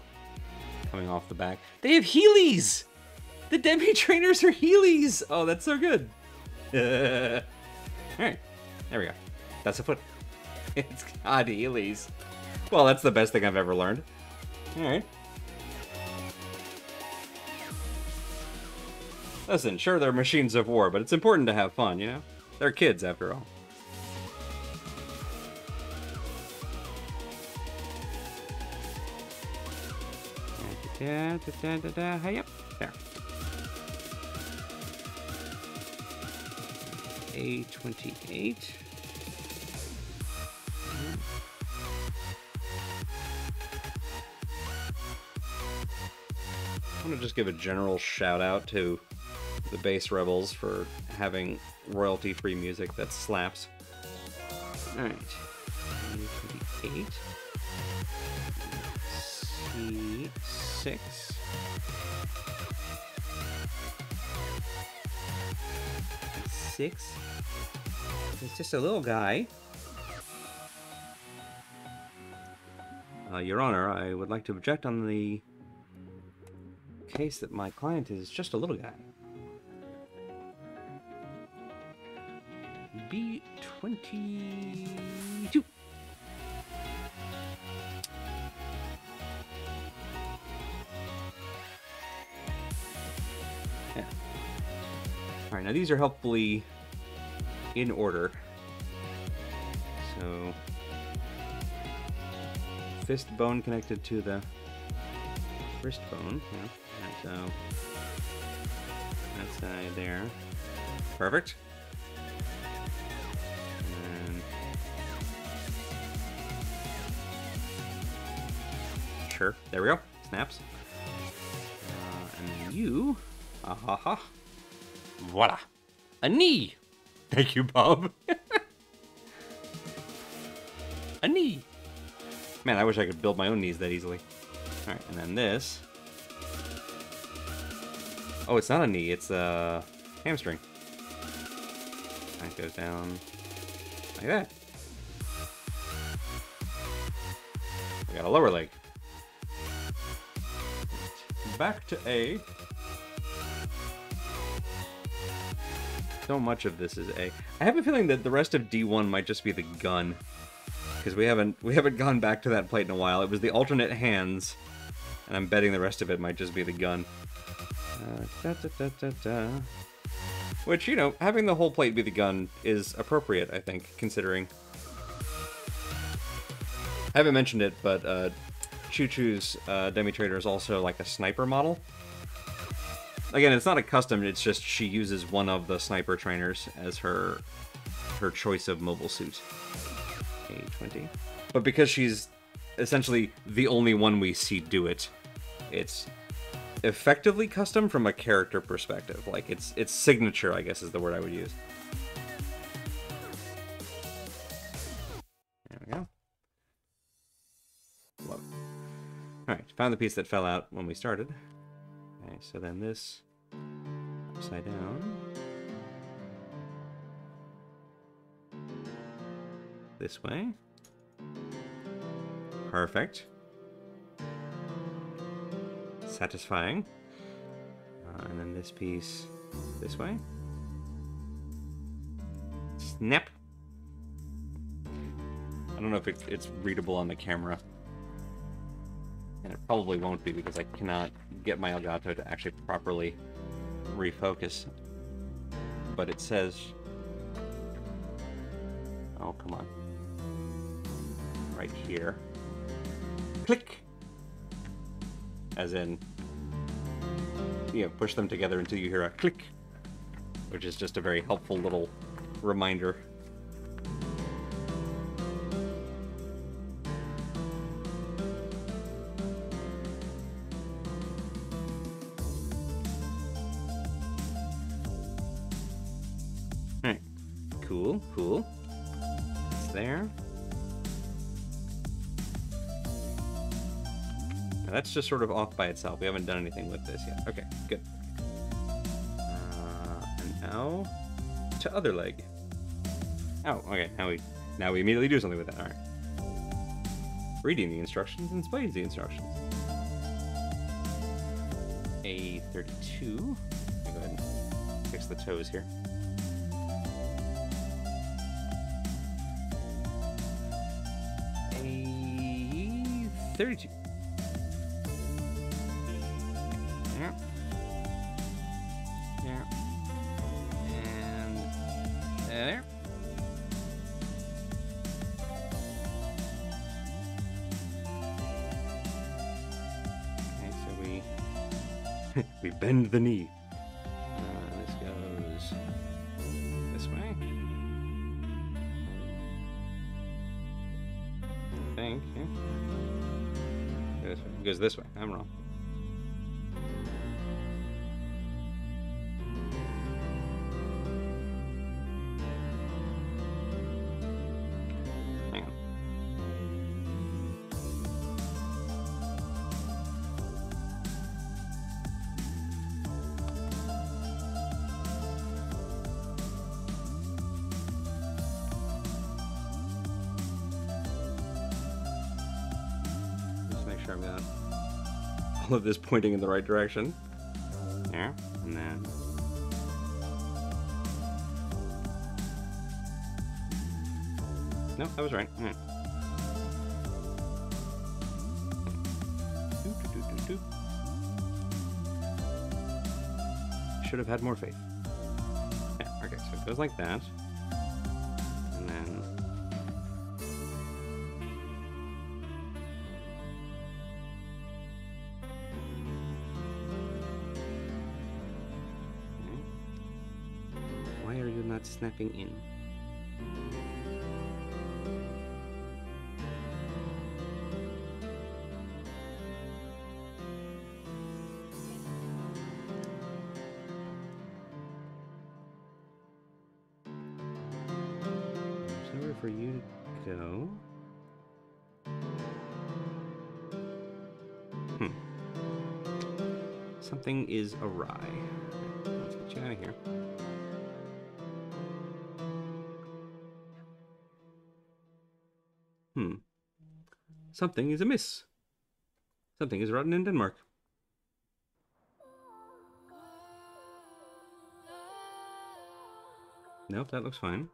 coming off the back. They have Heelys! The Demi trainers are Heelys! Oh, that's so good. Alright, there we go. That's a foot. It's got Heelys. Well, that's the best thing I've ever learned. Alright. Listen, sure, they're machines of war, but it's important to have fun, you know? They're kids, after all. Hey, yep, there. A28. I want to just give a general shout out to the Bass Rebels for having royalty-free music that slaps. Alright. A28. C6. Six. It's just a little guy. Your Honor, I would like to object on the case that my client is just a little guy. B22. Yeah. Alright, now these are helpfully in order. So, fist bone connected to the wrist bone. Yeah. So, that side there. Perfect. And sure. There we go. Snaps. And then you. Ahaha. Voila. A knee. Thank you, Bob. A knee. Man, I wish I could build my own knees that easily. Alright, and then this. Oh, it's not a knee, it's a hamstring. That goes down like that. We got a lower leg. Back to A. So much of this is A. I have a feeling that the rest of D1 might just be the gun, because we haven't gone back to that plate in a while. It was the alternate hands, and I'm betting the rest of it might just be the gun. Which, you know, having the whole plate be the gun is appropriate, I think, considering. I haven't mentioned it, but Chuchu's Demi Trainer is also like a sniper model. Again, it's not a custom, it's just she uses one of the sniper trainers as her choice of mobile suit. A20. But because she's essentially the only one we see do it, it's effectively custom from a character perspective. Like, it's signature, I guess is the word I would use. There we go. Whoa. Alright, found the piece that fell out when we started. Okay, so then this upside down. This way. Perfect. Satisfying. And then this piece this way. Snap. I don't know if it's readable on the camera. And it probably won't be because I cannot get my Elgato to actually properly refocus. But it says Oh, come on. Right here. Click! As in, you know, push them together until you hear a click, which is just a very helpful little reminder. Alright. Cool, cool. It's there. Now that's just sort of off by itself. We haven't done anything with this yet. Okay, good. And now to other leg. Oh, okay. Now we immediately do something with that. All right. Reading the instructions and explains the instructions. A32. Go ahead and fix the toes here. A32. Yeah. Yeah. And there. Okay, so we bend the knee. This goes this way. I think. Yeah. It goes this way. I'm wrong. I've got all of this pointing in the right direction. There, and then no, that was right. All right. Should have had more faith. Yeah, okay, so it goes like that, and then. Why are you not snapping in? There's nowhere for you to go. Something is awry. Let's get you out of here. Something is amiss. Something is rotten in Denmark. Nope, that looks fine.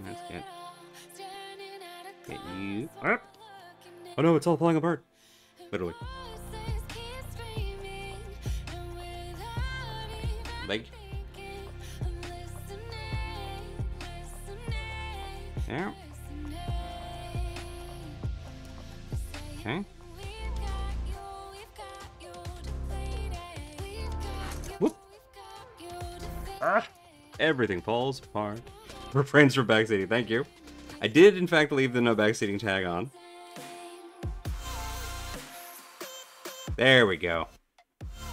Let's get you. Oh no, it's all falling apart. Literally. Leg. There. Okay. Whoop. Everything falls apart. Refrains from backseating, thank you. I did, in fact, leave the no backseating tag on. There we go.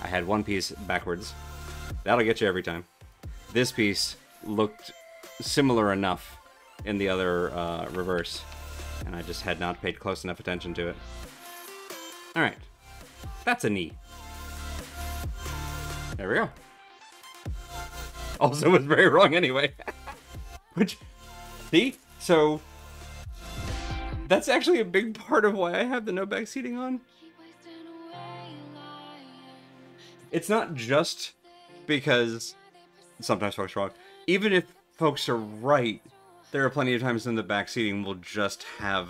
I had one piece backwards. That'll get you every time. This piece looked similar enough in the other reverse, and I just had not paid close enough attention to it. Alright. That's a knee. There we go. Also was very wrong anyway. Which, see? So, that's actually a big part of why I have the no backseating on. It's not just because sometimes folks are wrong. Even if folks are right, there are plenty of times when the backseating will just have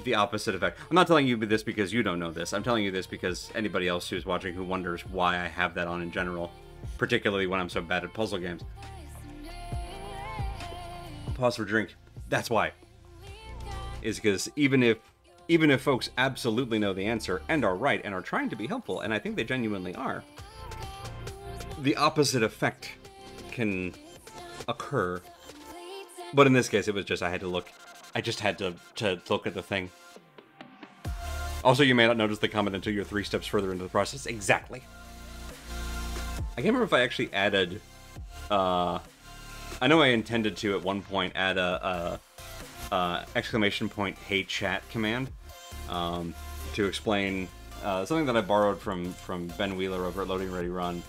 the opposite effect. I'm not telling you this because you don't know this. I'm telling you this because anybody else who's watching who wonders why I have that on in general, particularly when I'm so bad at puzzle games. Pause for drink. That's why. Is because even if folks absolutely know the answer and are right and are trying to be helpful, and I think they genuinely are, the opposite effect can occur. But in this case, it was just I had to look. I just had to look at the thing. Also, you may not notice the comment until you're 3 steps further into the process. Exactly. I can't remember if I actually added... I know I intended to, at one point, add a exclamation point hey chat command to explain something that I borrowed from Ben Wheeler over at Loading Ready Run,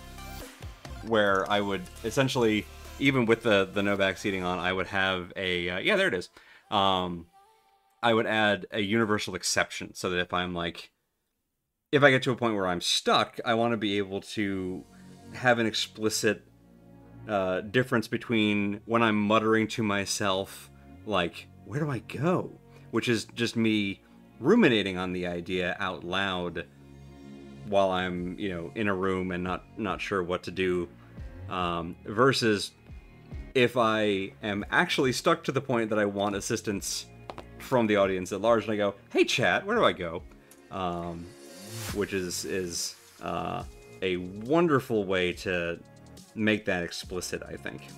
where I would essentially, even with the no backseating on, I would have a... yeah, there it is. I would add a universal exception so that if I'm like, if I get to a point where I'm stuck, I want to be able to have an explicit difference between when I'm muttering to myself, like, where do I go? Which is just me ruminating on the idea out loud while I'm, you know, in a room and not sure what to do, versus if I am actually stuck to the point that I want assistance from the audience at large, and I go, hey chat, where do I go? Which is a wonderful way to make that explicit, I think.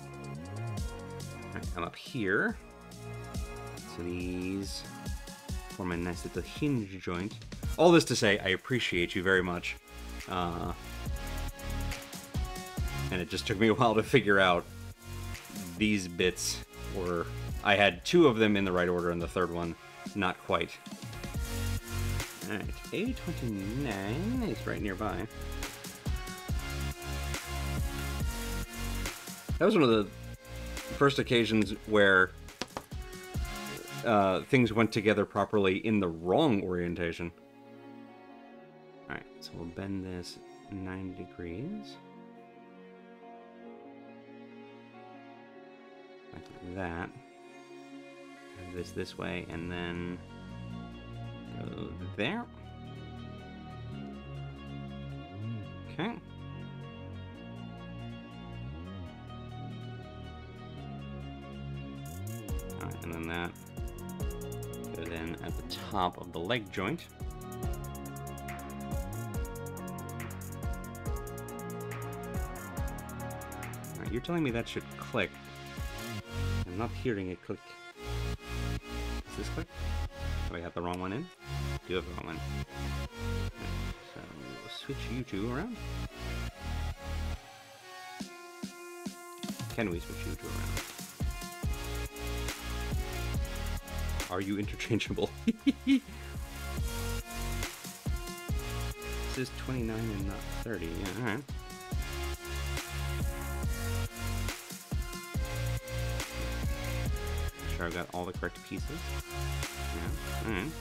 Alright, I'm up here. So these form a nice little hinge joint. All this to say, I appreciate you very much. And it just took me a while to figure out these bits were... I had 2 of them in the right order, and the third one, not quite. Alright, A29 is right nearby. That was one of the first occasions where things went together properly in the wrong orientation. Alright, so we'll bend this 90 degrees. Like that. Have this way, and then go there. Okay. Alright, and then that goes in at the top of the leg joint. Alright, you're telling me that should click. I'm not hearing it click. Is this click? Oh, I got the wrong one in? Do have the wrong one. Okay, so we'll switch you two around. Can we switch you two around? Are you interchangeable? This is 29 and not 30. Yeah, alright. I've got all the correct pieces. Yeah, alright.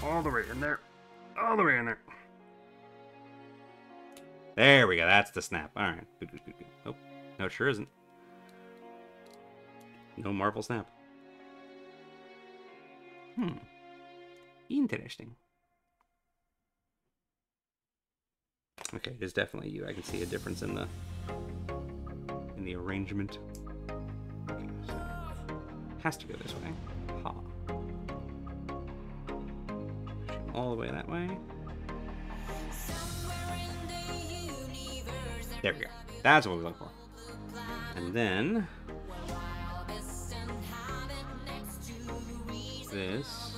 All the way in there. All the way in there. There we go. That's the snap. Alright. Good, good, good, good. Oh, no, it sure isn't. No marble snap. Interesting. Okay, it is definitely you. I can see a difference in the arrangement. Okay, so has to go this way. Ha. All the way that way. There we go. That's what we're looking for. And then this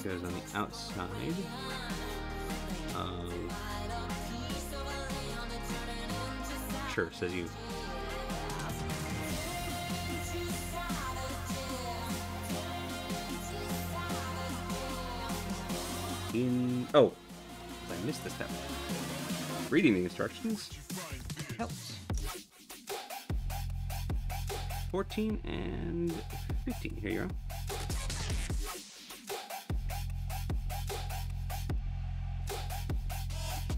goes on the outside of... Sure, says you. Oh, I missed this step. Reading the instructions helps. 14 and 15. Here you are.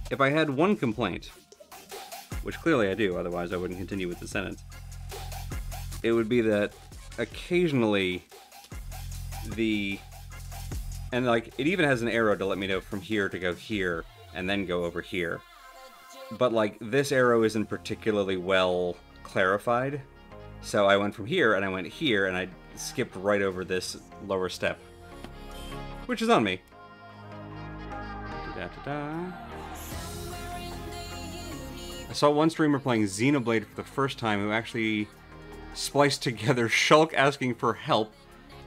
if I had one complaint, which clearly I do, otherwise I wouldn't continue with the sentence, it would be that occasionally and like, it even has an arrow to let me know from here to go here, and then go over here. But like, this arrow isn't particularly well clarified, so I went from here, and I went here, and I skipped right over this lower step. Which is on me. Da-da-da-da. I saw one streamer playing Xenoblade for the first time who actually spliced together Shulk asking for help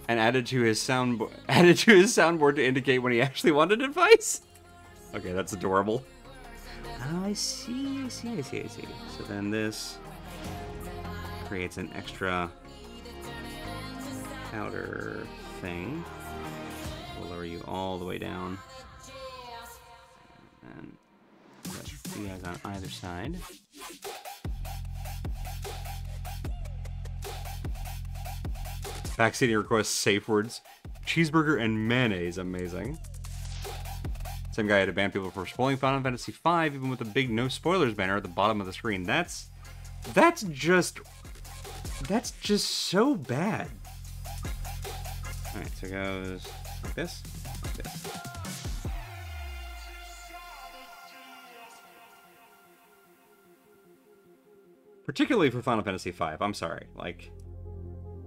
and added to his soundboard to indicate when he actually wanted advice. Okay, that's adorable. Oh, I see. So then this creates an extra outer thing. We'll lower you all the way down. And put you guys on either side. Backseating requests safe words. Cheeseburger and mayonnaise, amazing. Same guy had to ban people for spoiling Final Fantasy V, even with a big no spoilers banner at the bottom of the screen. That's just so bad. Alright, so it goes like this, like this. Particularly for Final Fantasy V, I'm sorry. Like,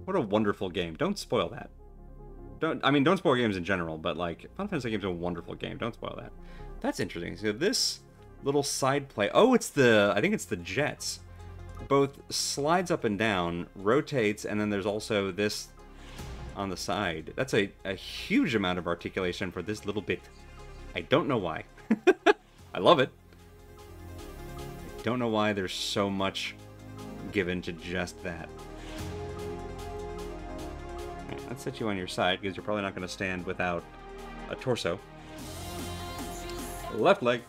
what a wonderful game. Don't spoil that. Don't spoil games in general, but like, Final Fantasy game's a wonderful game. Don't spoil that. That's interesting. So this little side play, I think it's the jets. Both slides up and down, rotates, and then there's also this on the side. That's a huge amount of articulation for this little bit. I don't know why. I love it. I don't know why there's so much given to just that. Alright, let's set you on your side, because you're probably not going to stand without a torso. Left leg.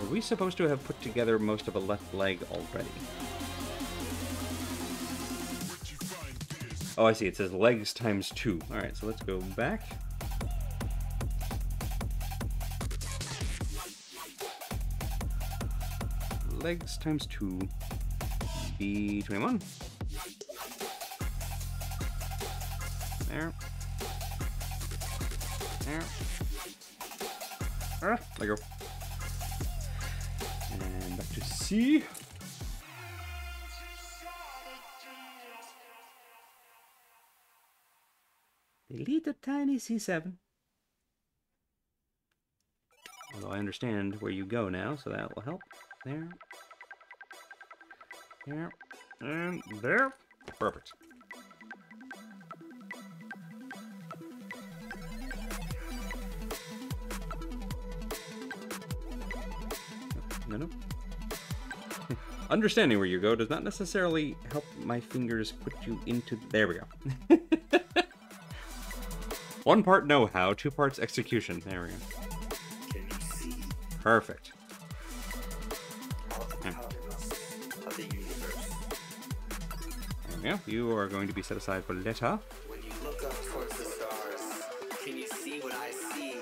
Were we supposed to have put together most of a left leg already? Oh, I see. It says legs times 2. Alright, so let's go back. Legs times 2. B21. There. There. There we go. And back to C. Delete the tiny C7. Although I understand where you go now, so that will help. There. There. And there. Perfect. No. Understanding where you go does not necessarily help my fingers put you into... There we go. 1 part know-how, 2 parts execution. There we go. Perfect. There we go. You are going to be set aside for Letta. When you look up towards the stars, can you see what I see?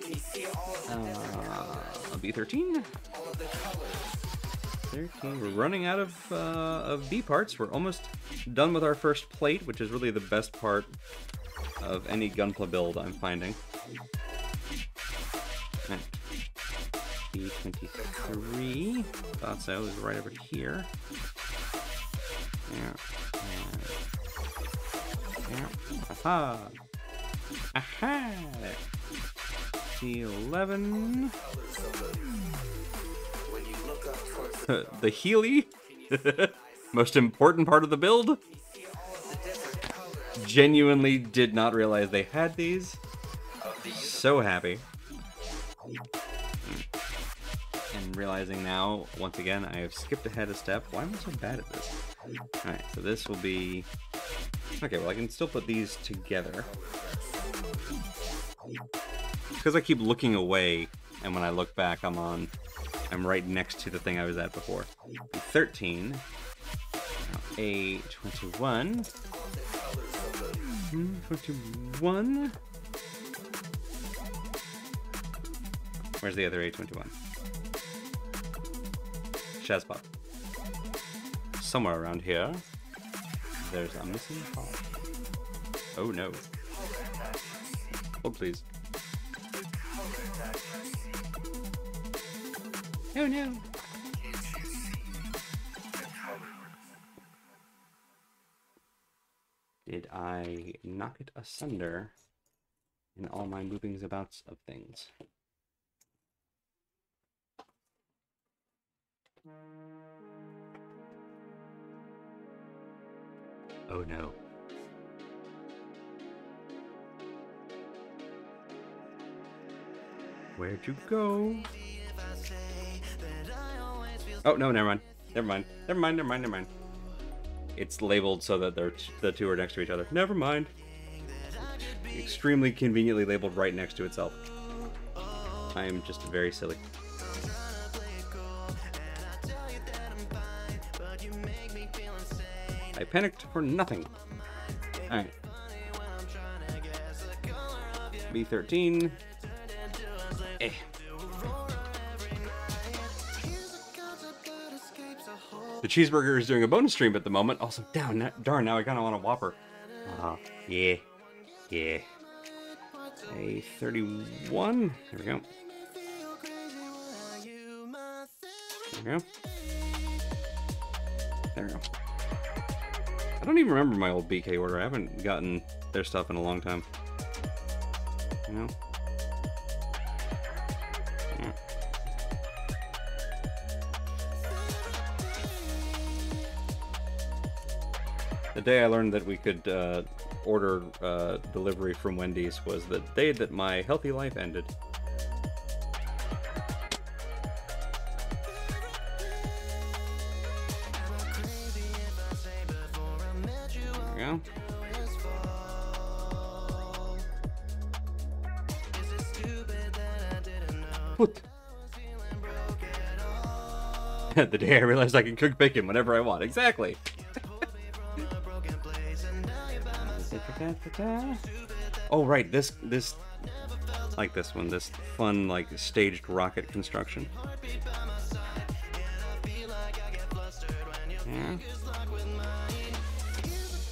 Can you see all of the B13. all of the colors? 13. We're running out of B parts. We're almost done with our first plate, which is really the best part of any Gunpla build I'm finding. Right. B23. Thought so. It was right over here. There. There. Aha! Aha! C11. The Healy. Most important part of the build. Genuinely did not realize they had these. So happy. And realizing now, once again, I have skipped ahead a step. Why am I so bad at this? Alright, so this will be... Okay, well I can still put these together. Because I keep looking away, and when I look back, I'm right next to the thing I was at before. 13. Now A21. 21. Where's the other A21? Shazbot. Somewhere around here, there's a missing part. Oh no. Oh please. Oh no. Did I knock it asunder in all my movings abouts of things? Oh no. Where'd you go? Oh no, never mind. Never mind. Never mind, never mind, never mind. It's labeled so that the two are next to each other. Never mind. Extremely conveniently labeled right next to itself. I am just very silly. I panicked for nothing. Alright. B13. Eh. The cheeseburger is doing a bonus stream at the moment. Also, darn, now I kind of want a Whopper. Yeah. Yeah. A31. There we go. There we go. There we go. I don't even remember my old BK order. I haven't gotten their stuff in a long time. You know? Yeah. The day I learned that we could order delivery from Wendy's was the day that my healthy life ended. There we go. What? The day I realized I can cook bacon whenever I want. Exactly. Oh right, this like this one, this fun like staged rocket construction. Yeah.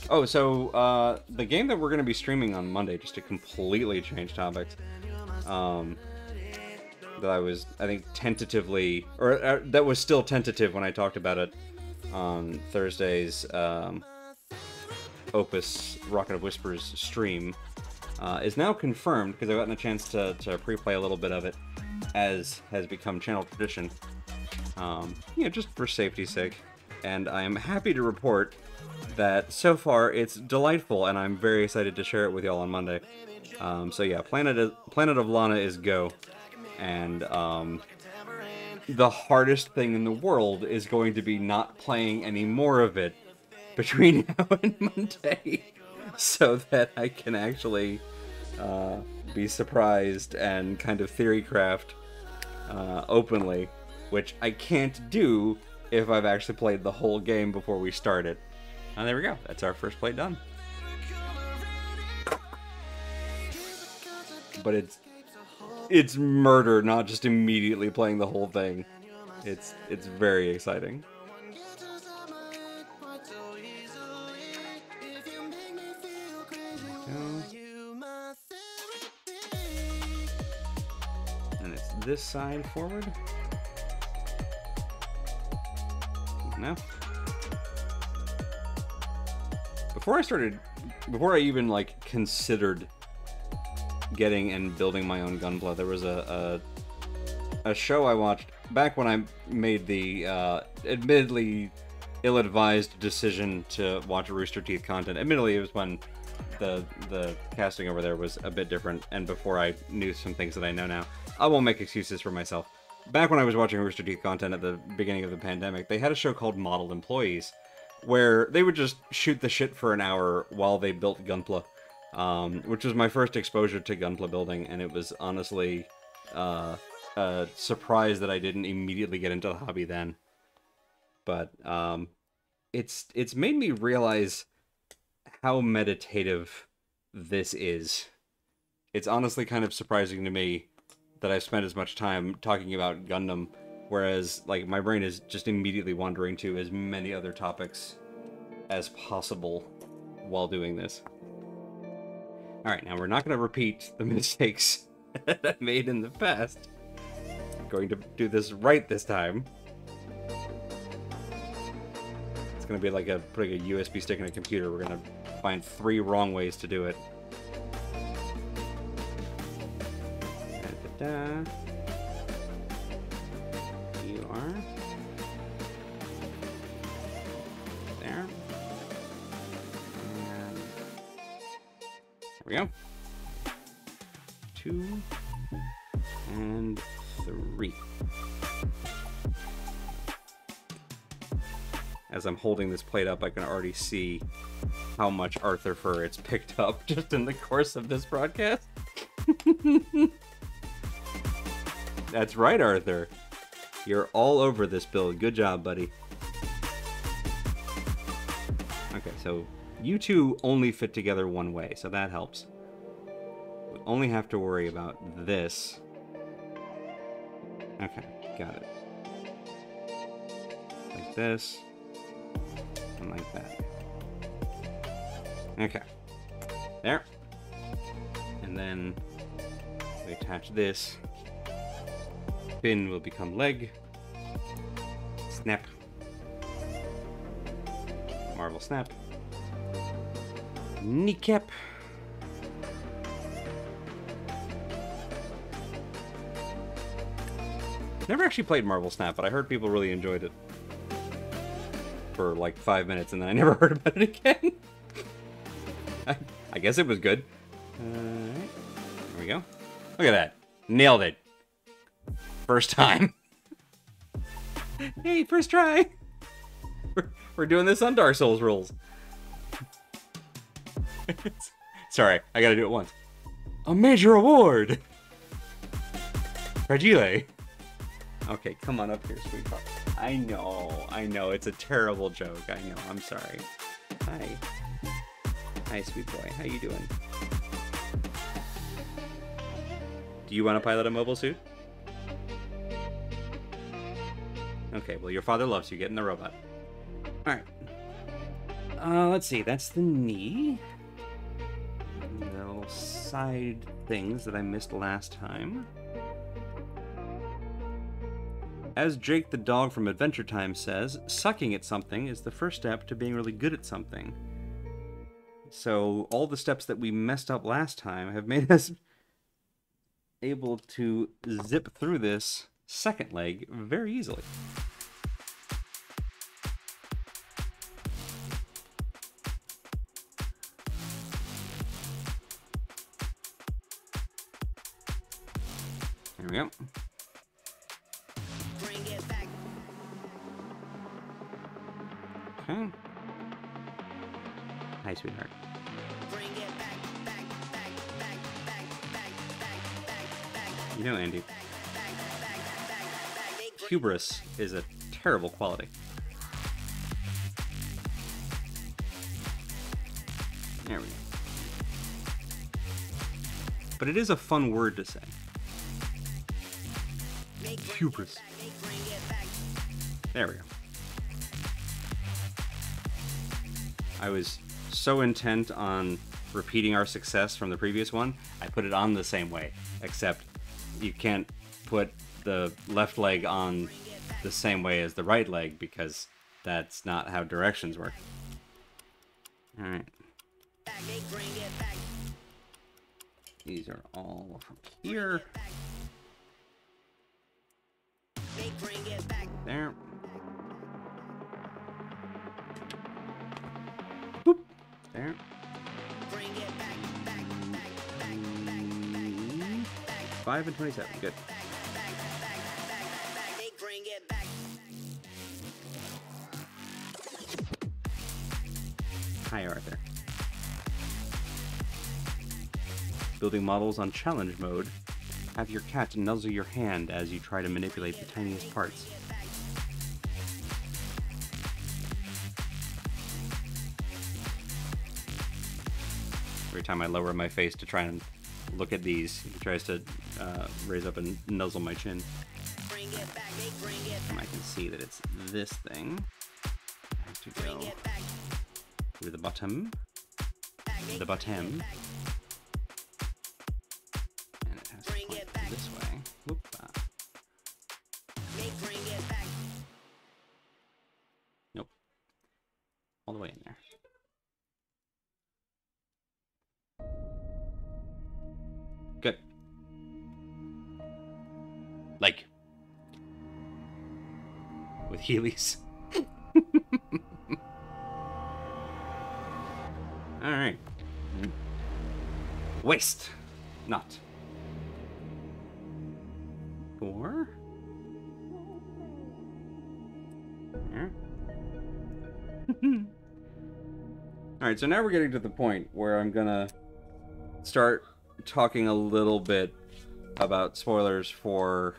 Oh, so the game that we're going to be streaming on Monday, just to completely change topics, that I think tentatively, or that was still tentative when I talked about it on Thursday's Opus Rocket of Whispers stream, is now confirmed because I've gotten a chance to pre-play a little bit of it, as has become channel tradition. Just for safety's sake. And I am happy to report that so far it's delightful, and I'm very excited to share it with y'all on Monday. So yeah, Planet of Lana is go, and the hardest thing in the world is going to be not playing any more of it between now and Monday, so that I can actually be surprised and kind of theory craft openly, which I can't do if I've actually played the whole game before we start it. And there we go. That's our first play done. But it's murder, not just immediately playing the whole thing. It's very exciting. And it's this side forward. No. Before I even like considered getting and building my own Gunpla, there was a show I watched back when I made the admittedly ill-advised decision to watch Rooster Teeth content. Admittedly, it was when the casting over there was a bit different, and before I knew some things that I know now. I won't make excuses for myself. Back when I was watching Rooster Teeth content at the beginning of the pandemic, they had a show called Model Employees, where they would just shoot the shit for an hour while they built Gunpla, which was my first exposure to Gunpla building, and it was honestly a surprise that I didn't immediately get into the hobby then. But it's made me realize how meditative this is. It's honestly kind of surprising to me that I've spent as much time talking about Gundam, whereas like my brain is just immediately wandering to as many other topics as possible while doing this. Alright, now we're not going to repeat the mistakes that I made in the past. I'm going to do this right this time. It's going to be like putting a USB stick in a computer. We're going to find 3 wrong ways to do it. Da-da-da. You are there. And there we go. 2 and 3. As I'm holding this plate up, I can already see how much Arthur fur it's picked up just in the course of this broadcast. That's right, Arthur. You're all over this build. Good job, buddy. Okay, so you two only fit together one way, so that helps. We only have to worry about this. Okay, got it. Like this. And like that. Okay. There. And then we attach this. Fin will become leg. Snap. Marvel snap. Kneecap. Never actually played Marvel Snap, but I heard people really enjoyed it. For like 5 minutes, and then I never heard about it again. I guess it was good. Alright. There we go. Look at that. Nailed it. First time. Hey, first try. We're doing this on Dark Souls rules. Sorry, I gotta do it once. A major award! Fragile. Okay, come on up here, sweetheart. I know, it's a terrible joke. I know, I'm sorry. Hi. Hi, sweet boy. How you doing? Do you want to pilot a mobile suit? Okay, well, your father loves you. Get in the robot. Alright. Let's see. That's the knee. The little side things that I missed last time. As Jake the dog from Adventure Time says, sucking at something is the first step to being really good at something. So all the steps that we messed up last time have made us able to zip through this second leg very easily. There we go. Okay. Hi, sweetheart. You know, Andy, hubris is a terrible quality. There we go. But it is a fun word to say. Hubris. There we go. I was so intent on repeating our success from the previous one, I put it on the same way, except you can't put the left leg on the same way as the right leg because that's not how directions work. Alright. These are all from here. There. Boop. There. 5 and 27. Good. Hi, Arthur. Building models on challenge mode. Have your cat nuzzle your hand as you try to manipulate the tiniest parts. Every time I lower my face to try and look at these. He tries to raise up and nuzzle my chin. And I can see that it's this thing. I have to go through the bottom. The bottom. And it has to point this way. Whoop. Nope. All the way in there. Good. Like, with Heelys. Alright. Waste. Not. 4. There. Alright, so now we're getting to the point where I'm gonna start talking a little bit about spoilers for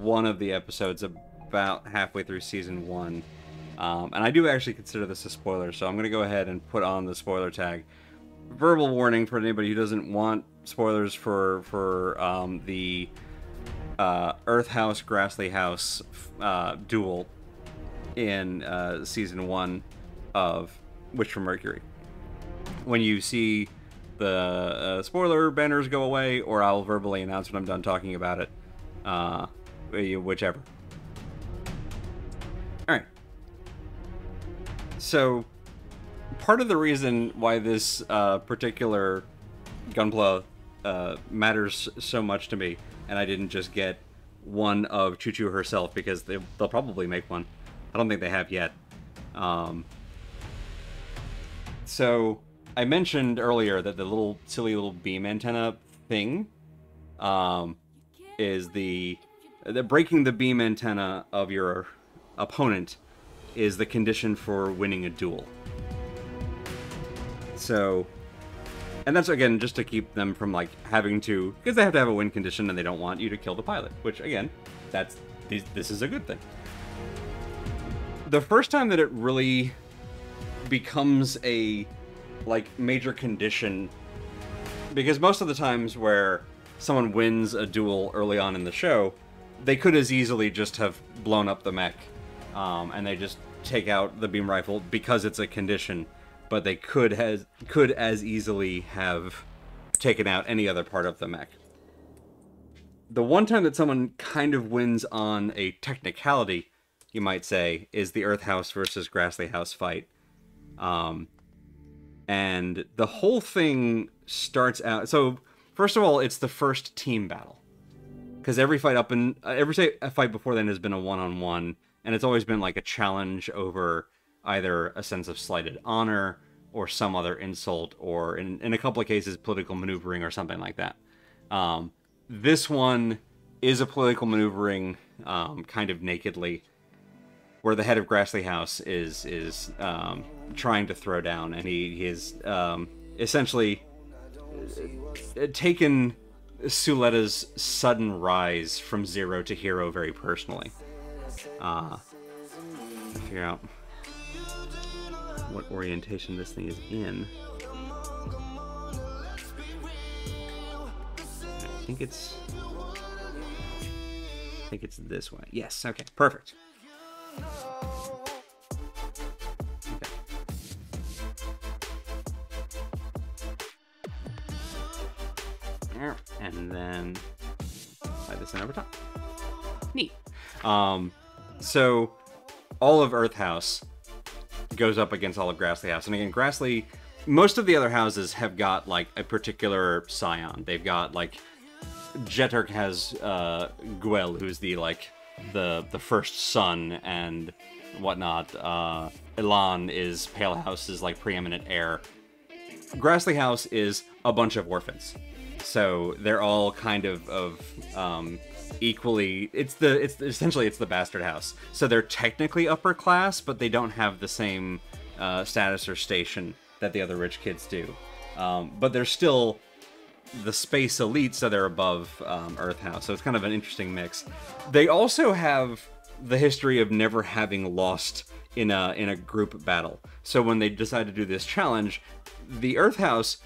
one of the episodes about halfway through season 1. And I do actually consider this a spoiler, so I'm going to go ahead and put on the spoiler tag. Verbal warning for anybody who doesn't want spoilers for the Earth House, Grassley House duel in season 1 of Witch from Mercury. When you see the spoiler banners go away, or I'll verbally announce when I'm done talking about it, whichever. Alright. So, part of the reason why this particular Gunpla matters so much to me, and I didn't just get one of Chuchu herself, because they'll probably make one. I don't think they have yet. So, I mentioned earlier that the little silly little beam antenna thing is the breaking the beam antenna of your opponent is the condition for winning a duel. So, and that's again just to keep them from like having to, because they have to have a win condition and they don't want you to kill the pilot, which again, this is a good thing. The first time that it really becomes a like major condition, because most of the times where someone wins a duel early on in the show, they could as easily just have blown up the mech, and they just take out the beam rifle because it's a condition, but they could as easily have taken out any other part of the mech. The one time that someone kind of wins on a technicality, you might say, is the Earth House versus Grassley House fight. And the whole thing starts out... So, first of all, it's the first team battle. Because every fight fight before then has been a one-on-one, and it's always been like a challenge over either a sense of slighted honor, or some other insult, or in a couple of cases, political maneuvering or something like that. This one is a political maneuvering, kind of nakedly, where the head of Grassley House is trying to throw down, and he is essentially taken Suletta's sudden rise from zero to hero very personally. Figure out what orientation this thing is in. I think it's this way. Yes, okay, perfect. Okay. And then slide this in over top. Neat. So all of Earth House goes up against all of Grassley House. And again, Grassley, most of the other houses have got like a particular scion. They've got like Jeturk has Guel, who's the first son and whatnot. Elan is Pale House's like preeminent heir. Grassley House is a bunch of orphans, so they're all kind of equally. It's essentially the bastard house. So they're technically upper class, but they don't have the same status or station that the other rich kids do. But they're still the space elite, so they're above Earth House. So it's kind of an interesting mix. They also have the history of never having lost in a group battle. So when they decide to do this challenge, the Earth House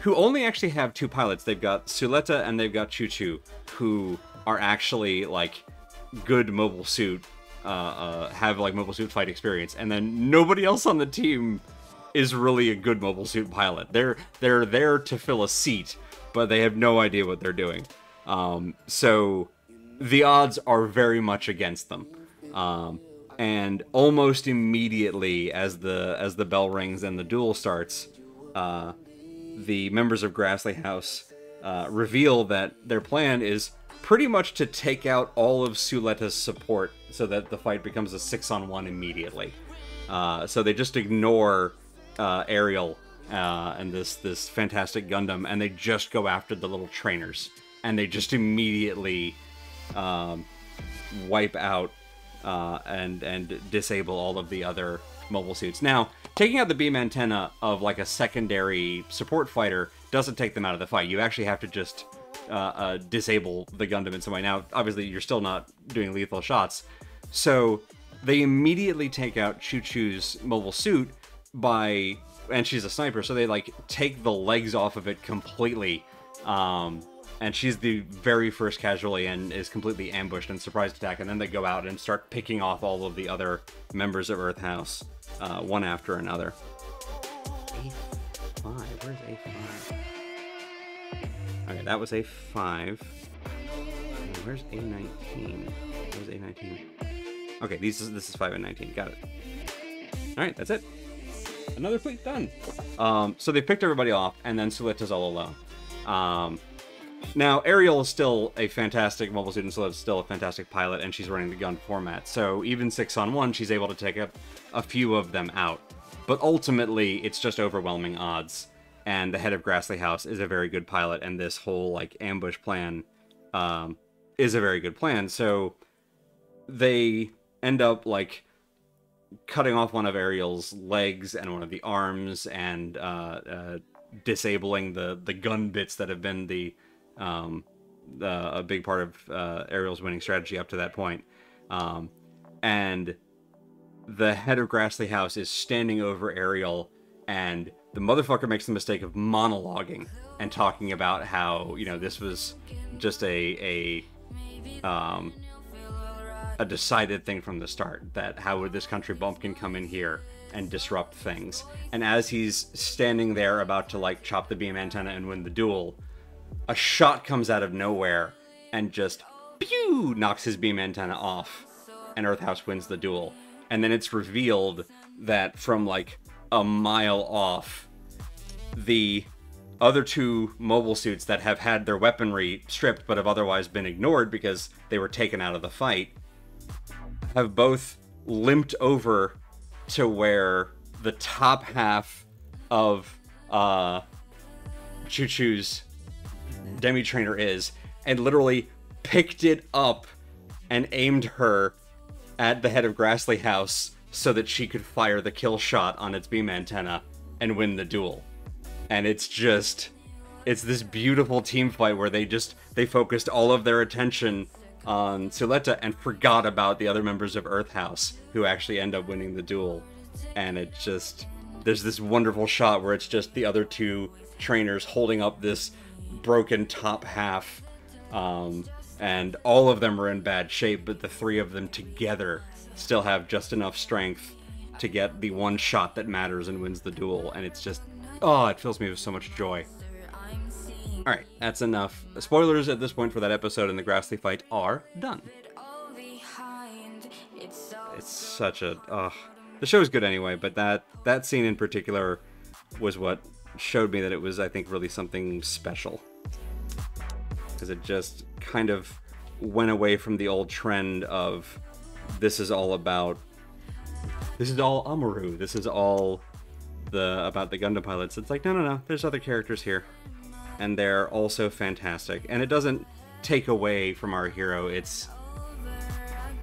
who only actually have 2 pilots. They've got Suletta and they've got Chuchu, who are actually like good mobile suit, have like mobile suit fight experience, and then nobody else on the team is really a good mobile suit pilot. They're there to fill a seat, but they have no idea what they're doing. So the odds are very much against them. And almost immediately as the bell rings and the duel starts, the members of Grassley House reveal that their plan is pretty much to take out all of Suletta's support so that the fight becomes a 6-on-1 immediately. So they just ignore Ariel and this fantastic Gundam, and they just go after the little trainers, and they just immediately wipe out and disable all of the other mobile suits. Now, taking out the beam antenna of like a secondary support fighter doesn't take them out of the fight. You actually have to just disable the Gundam in some way. Now, obviously, you're still not doing lethal shots, so they immediately take out Chuchu's mobile suit by, and she's a sniper, so they like take the legs off of it completely, and she's the very first casualty and is completely ambushed and surprise attack, and then they go out and start picking off all of the other members of Earth House, one after another. A5, where's A5? Okay, that was A5. Where's A19? Where's A19? Okay, this is 5 and 19. Got it. All right, that's it. Another fleet done. So they picked everybody off, and then Suletta's all alone. Now, Ariel is still a fantastic mobile suit, and Suletta's still a fantastic pilot, and she's running the gun format. So even 6-on-1, she's able to take a few of them out. But ultimately, it's just overwhelming odds. And the head of Grassley House is a very good pilot, and this whole like ambush plan is a very good plan. So they end up like cutting off one of Ariel's legs and one of the arms, and disabling the gun bits that have been a big part of Ariel's winning strategy up to that point. And the head of Grassley House is standing over Ariel, and the motherfucker makes the mistake of monologuing and talking about how, you know, this was just a decided thing from the start, that how would this country bumpkin come in here and disrupt things. And as he's standing there about to like chop the beam antenna and win the duel, a shot comes out of nowhere and just pew knocks his beam antenna off, and Earth House wins the duel. And then it's revealed that from like a mile off, the other 2 mobile suits that have had their weaponry stripped but have otherwise been ignored because they were taken out of the fight have both limped over to where the top half of Chuchu's Demi trainer is, and literally picked it up and aimed her at the head of Grassley House so that she could fire the kill shot on its beam antenna and win the duel. And it's this beautiful team fight where they focused all of their attention on Suletta and forgot about the other members of Earth House, who actually end up winning the duel. And there's this wonderful shot where it's just the other 2 trainers holding up this broken top half, and all of them are in bad shape, but the 3 of them together still have just enough strength to get the one shot that matters and wins the duel. And it's just, oh, it fills me with so much joy. Alright, that's enough. Spoilers at this point for that episode, and the Grassley fight are done. It's such a... the show's good anyway, but that scene in particular was what showed me that it was, I think, really something special. Because it just kind of went away from the old trend of this is all Amaru, this is all about the Gundam pilots. It's like, no, there's other characters here, and they're also fantastic, and it doesn't take away from our hero. It's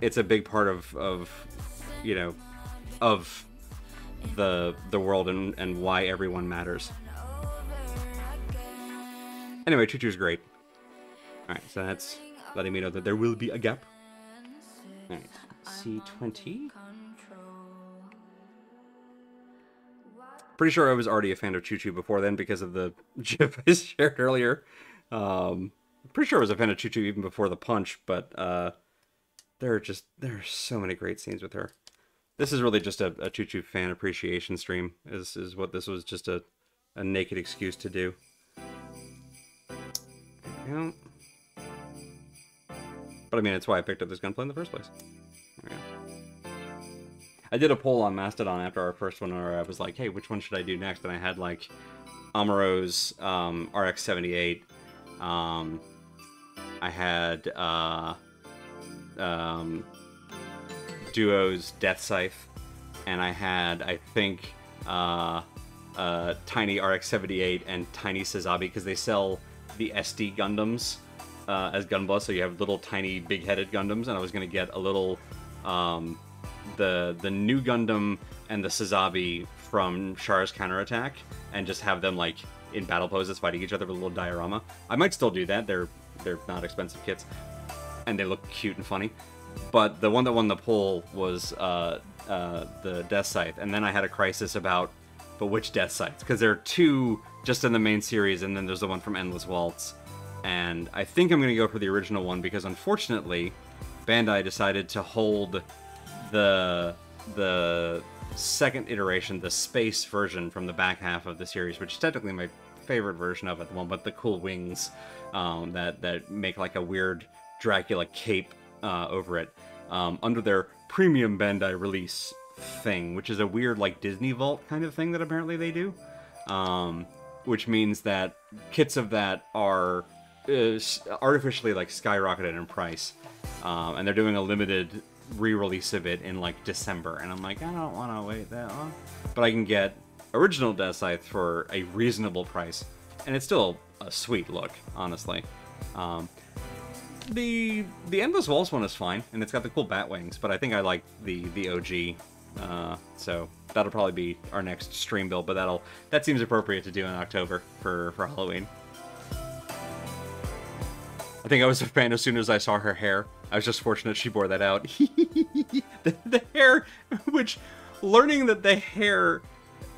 a big part of you know, of the world and why everyone matters. Anyway, Chuchu's great. Alright, so that's letting me know that there will be a gap. Alright, C20. Pretty sure I was already a fan of Chuchu before then because of the GIF I shared earlier. Pretty sure I was a fan of Chuchu even before the punch, but there are so many great scenes with her. This is really just a Chuchu fan appreciation stream, is what this was, just a naked excuse to do. Yeah. But I mean, it's why I picked up this gunplay in the first place. There we go. I did a poll on Mastodon after our first one where I was like, hey, which one should I do next? And I had, like, Amuro's RX-78. I had Duo's Death Scythe. And I had, I think, Tiny RX-78 and Tiny Sazabi, because they sell the SD Gundams as Gunpla, so you have little tiny big-headed Gundams, and I was going to get a little... the new Gundam and the Sazabi from Char's counterattack, and just have them like in battle poses fighting each other with a little diorama. I might still do that. They're not expensive kits, and they look cute and funny. But the one that won the poll was the Death Scythe, and then I had a crisis about, but which Death Scythes? Because there are two just in the main series, and then there's the one from Endless Waltz. And I think I'm going to go for the original one because unfortunately, Bandai decided to hold the second iteration, the space version from the back half of the series, which is technically my favorite version of it, the one with the cool wings that make like a weird Dracula cape over it, under their premium Bandai release thing, which is a weird like Disney Vault kind of thing that apparently they do, which means that kits of that are artificially like skyrocketed in price, and they're doing a limited re-release of it in like December, and I'm like, I don't want to wait that long, but I can get original Death Scythe for a reasonable price, and it's still a sweet look, honestly. The Endless Waltz one is fine, and it's got the cool bat wings, but I think I like the OG, so that'll probably be our next stream build, but that seems appropriate to do in October for Halloween. I think I was a fan as soon as I saw her hair. I was just fortunate she bore that out. the hair, which, learning that the hair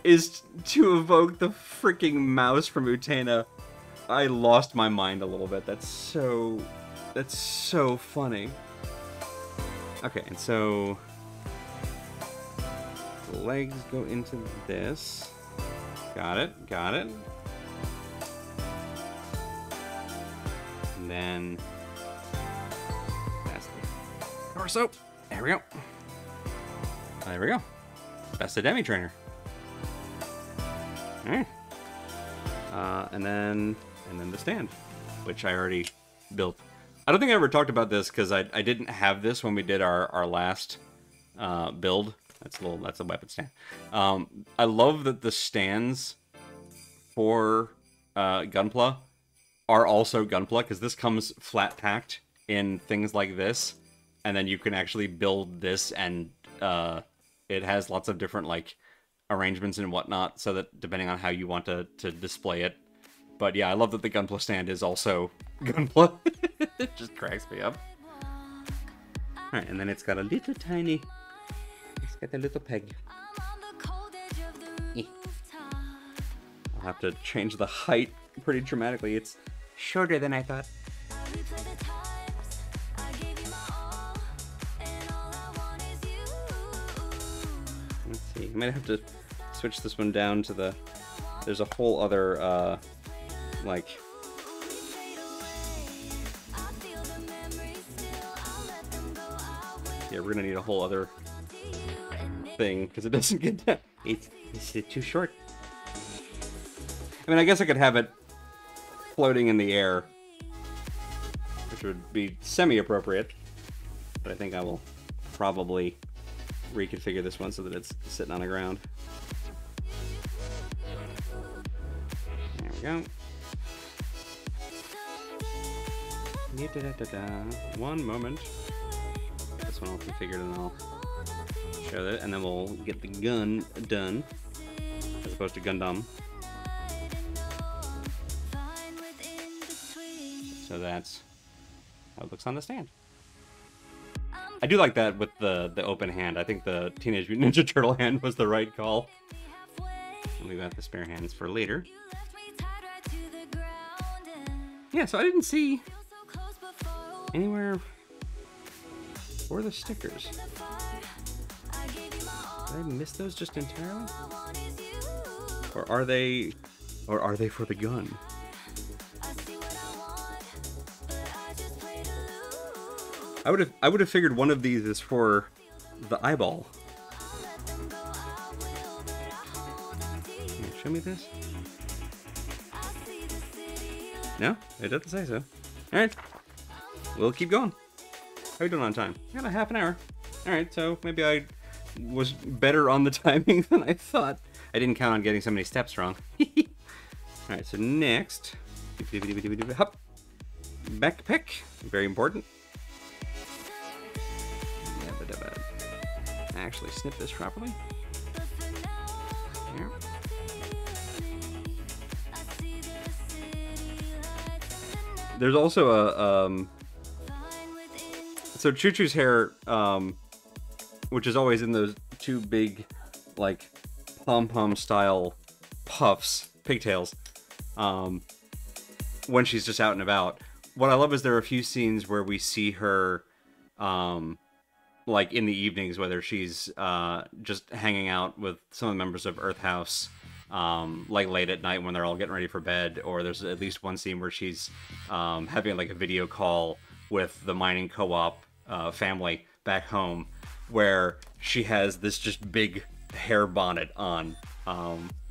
is to evoke the freaking mouse from Utena, I lost my mind a little bit. That's so funny. Okay, and so the legs go into this. Got it. And then that's the torso. There we go. There we go. That's the Demi trainer. Alright. And then the stand, which I already built. I don't think I ever talked about this because I didn't have this when we did our last build. That's a weapon stand. I love that the stands for Gunpla are also Gunpla, because this comes flat packed in things like this, and then you can actually build this, and it has lots of different like arrangements and whatnot, so that depending on how you want to display it. But yeah, I love that the Gunpla stand is also Gunpla. It just cracks me up. Alright, and then it's got a little tiny... It's got a little peg. I'll have to change the height pretty dramatically. It's shorter than I thought. Let's see. I might have to switch this one down to the... There's a whole other, like... Yeah, we're gonna need a whole other thing, because it doesn't get down. It's too short. I mean, I guess I could have it floating in the air, which would be semi-appropriate, but I think I will probably reconfigure this one so that it's sitting on the ground. There we go. One moment. Get this one all configured and I'll show that, and then we'll get the gun done, as opposed to Gundam. So that's how it looks on the stand. I do like that with the open hand. I think the Teenage Mutant Ninja Turtle hand was the right call. We got the spare hands for later. Yeah, so I didn't see anywhere for the stickers. Did I miss those just entirely? Or are they for the gun? I would have figured one of these is for the eyeball. Can you show me this? No, it doesn't say so. Alright. We'll keep going. How are we doing on time? Got a half an hour. Alright, so maybe I was better on the timing than I thought. I didn't count on getting so many steps wrong. Alright, so next. Hop. Backpack. Very important. Actually snip this properly. Here. There's also a so Chuchu's hair, which is always in those two big, like, pom-pom style puffs, pigtails, when she's just out and about. What I love is there are a few scenes where we see her, like in the evenings, whether she's just hanging out with some of the members of Earth House, like late at night when they're all getting ready for bed, or there's at least one scene where she's having like a video call with the mining co-op family back home, where she has this just big hair bonnet on,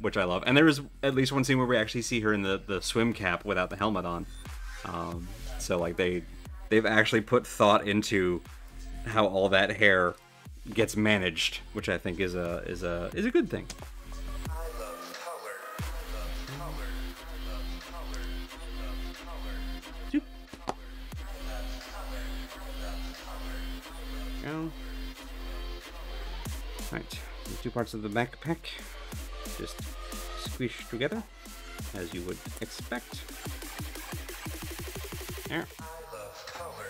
which I love. And there is at least one scene where we actually see her in the swim cap without the helmet on. So like they've actually put thought into how all that hair gets managed, which I think is a good thing. Right, the two parts of the backpack just squish together, as you would expect. There.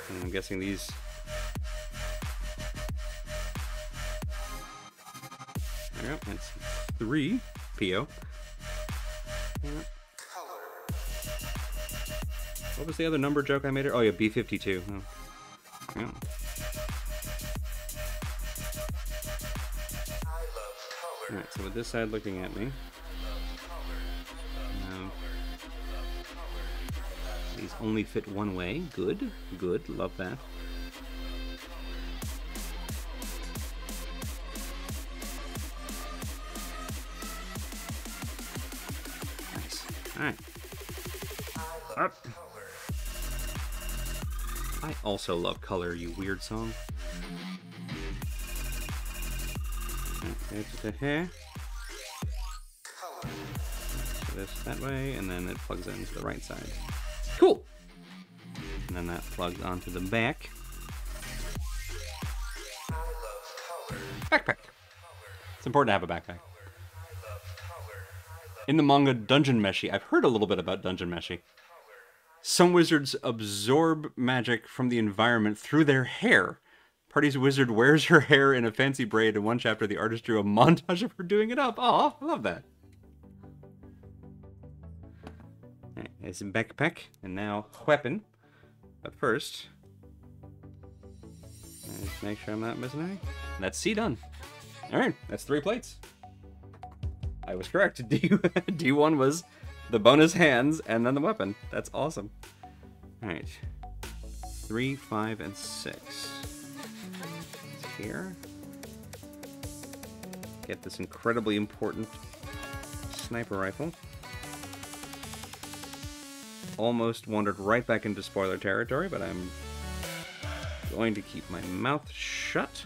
And I'm guessing these. There we go. That's 3 PO. Yeah. What was the other number joke I made? Oh yeah, B52. Oh. Yeah. Alright, so with this side looking at me, these only fit one way. Good, good, love that. Nice. Alright. Up. I also love color, you weird song. There's the hair. So this that way, and then it plugs into the right side. Cool! And then that plugs onto the back. Backpack. It's important to have a backpack. In the manga Dungeon Meshi, I've heard a little bit about Dungeon Meshi. Some wizards absorb magic from the environment through their hair. Party's wizard wears her hair in a fancy braid. In one chapter, the artist drew a montage of her doing it up. Aw, I love that. Alright, there's a backpack, and now weapon. But first, let's make sure I'm not missing anything. That's C done. Alright, that's 3 plates. I was correct. D1 was the bonus hands and then the weapon. That's awesome. Alright. 3, 5, and 6. Here. Get this incredibly important sniper rifle. Almost wandered right back into spoiler territory, but I'm going to keep my mouth shut.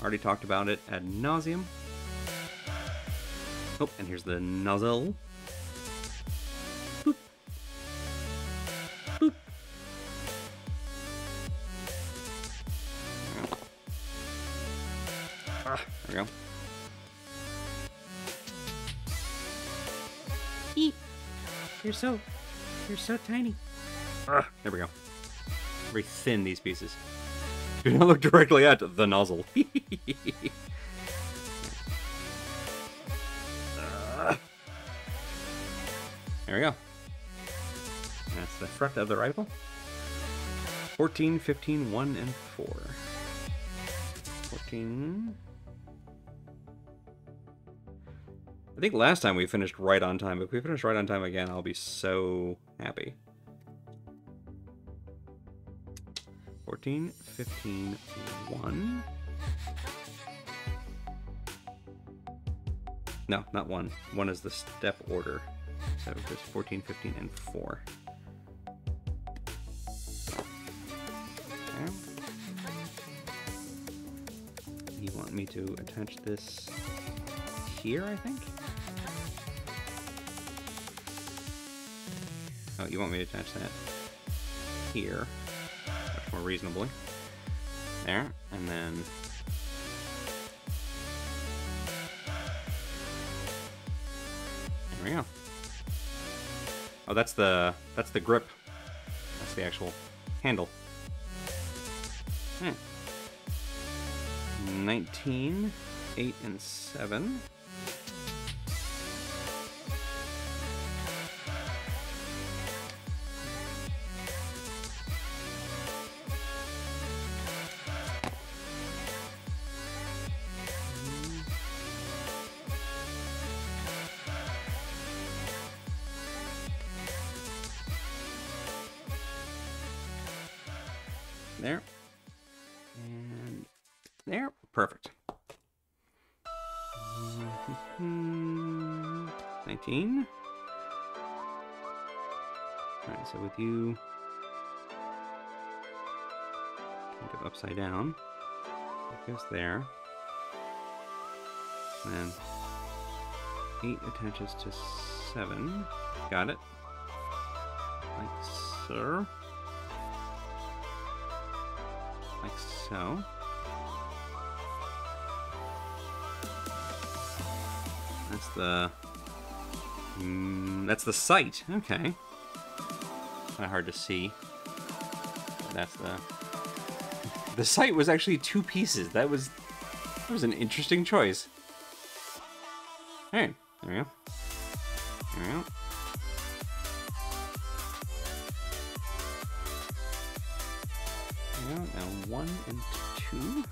Already talked about it ad nauseum. Oh, and here's the nozzle. Boop. Boop. There we go. Eep. You're so tiny. There we go. Very thin, these pieces. Do not look directly at the nozzle. There we go. That's the front of the rifle. 14, 15, 1, and 4. 14. I think last time we finished right on time. If we finish right on time again, I'll be so happy. 14, 15, 1. No, not 1. 1 is the step order. So there's 14, 15, and 4. Okay. You want me to attach this here, I think? Oh, you want me to attach that here, much more reasonably. There, and then there we go. Oh, that's the grip. That's the actual handle. 19, 8, and 7. There. And there. Perfect. 19. Alright, so with you kind of upside down. It goes there. And then 8 attaches to 7. Got it. Like so. Like so. That's the sight. Okay. Kind of hard to see. That's the sight was actually 2 pieces. That was an interesting choice. All right, there we go. There we go. There we go. Now 1 and 2.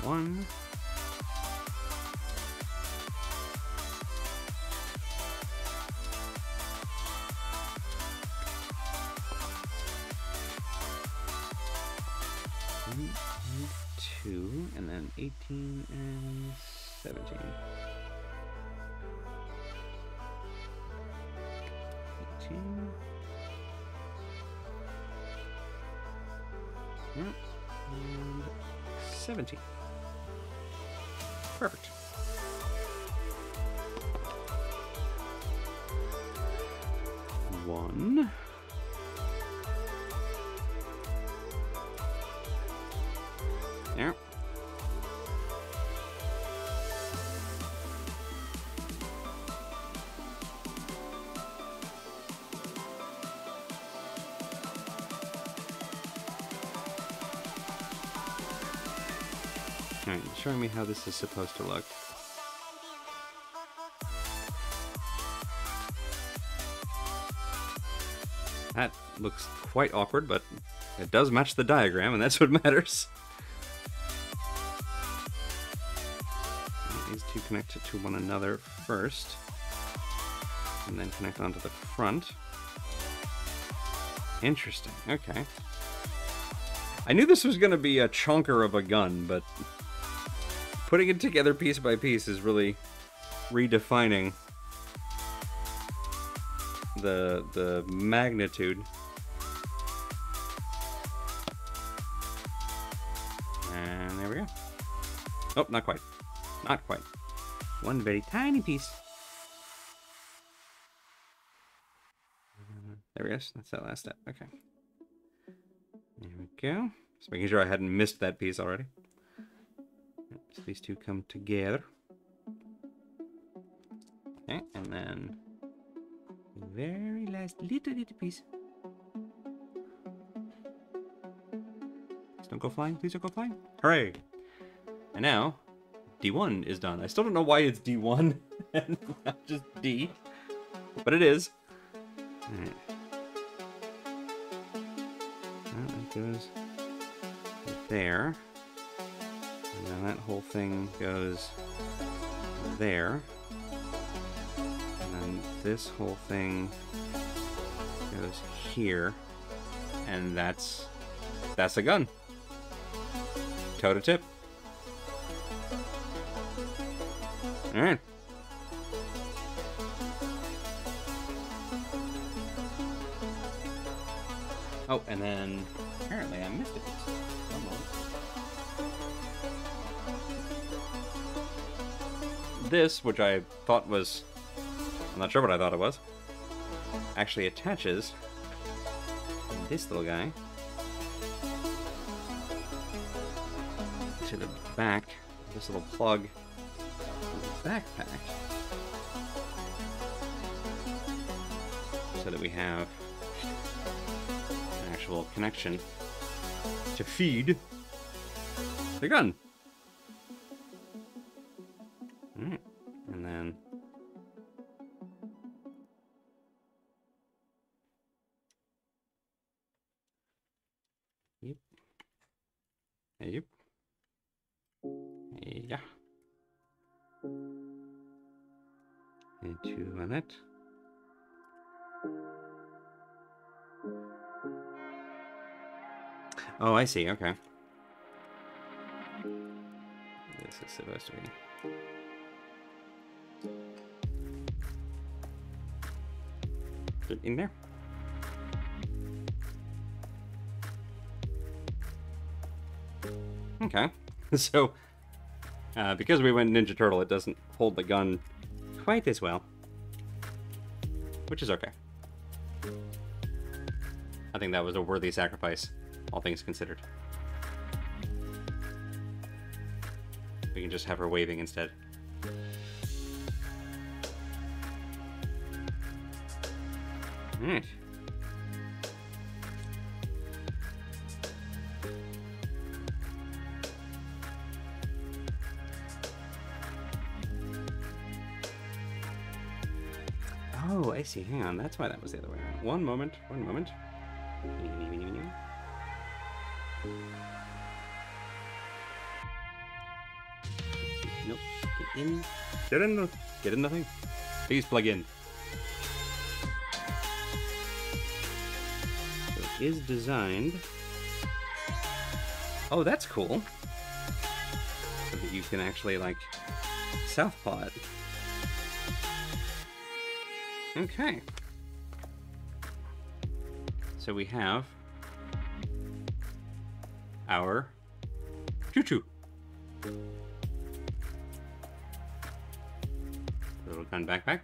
One. And 2, and then 18 and 17. 18. Yep. And 17. Perfect. One. There. Alright, showing me how this is supposed to look. That looks quite awkward, but it does match the diagram, and that's what matters. These two connect to one another first, and then connect onto the front. Interesting, okay. I knew this was going to be a chunker of a gun, but putting it together piece by piece is really redefining the magnitude. And there we go. Oh, not quite. Not quite. One very tiny piece. There we go. That's that last step. Okay. There we go. Just making sure I hadn't missed that piece already. So these two come together. Okay, and then the very last little piece. Please don't go flying. Please don't go flying. Hooray! And now, D1 is done. I still don't know why it's D1 and not just D, but it is. Alright. That goes there. And then that whole thing goes there. And then this whole thing goes here. And that's a gun. Toe to tip. Alright. Oh, and then apparently I missed it. One moment. This, which I thought was, I'm not sure what I thought it was, actually attaches this little guy to the back of this little plug of the backpack, so that we have an actual connection to feed the gun. Alright, and then yep. Yep. Yeah. Into on it. Oh, I see. Okay. This is supposed to be. Put it in there. Okay. So, because we went Ninja Turtle, it doesn't hold the gun quite as well. Which is okay. I think that was a worthy sacrifice, all things considered. We can just have her waving instead. Alright. Oh, I see. Hang on. That's why that was the other way around. One moment. One moment. Nope. Get in. Get in the thing. Please plug in. So it is designed. Oh, that's cool. So that you can actually, like, southpaw it. Okay. So we have our Chuchu. Little gun backpack.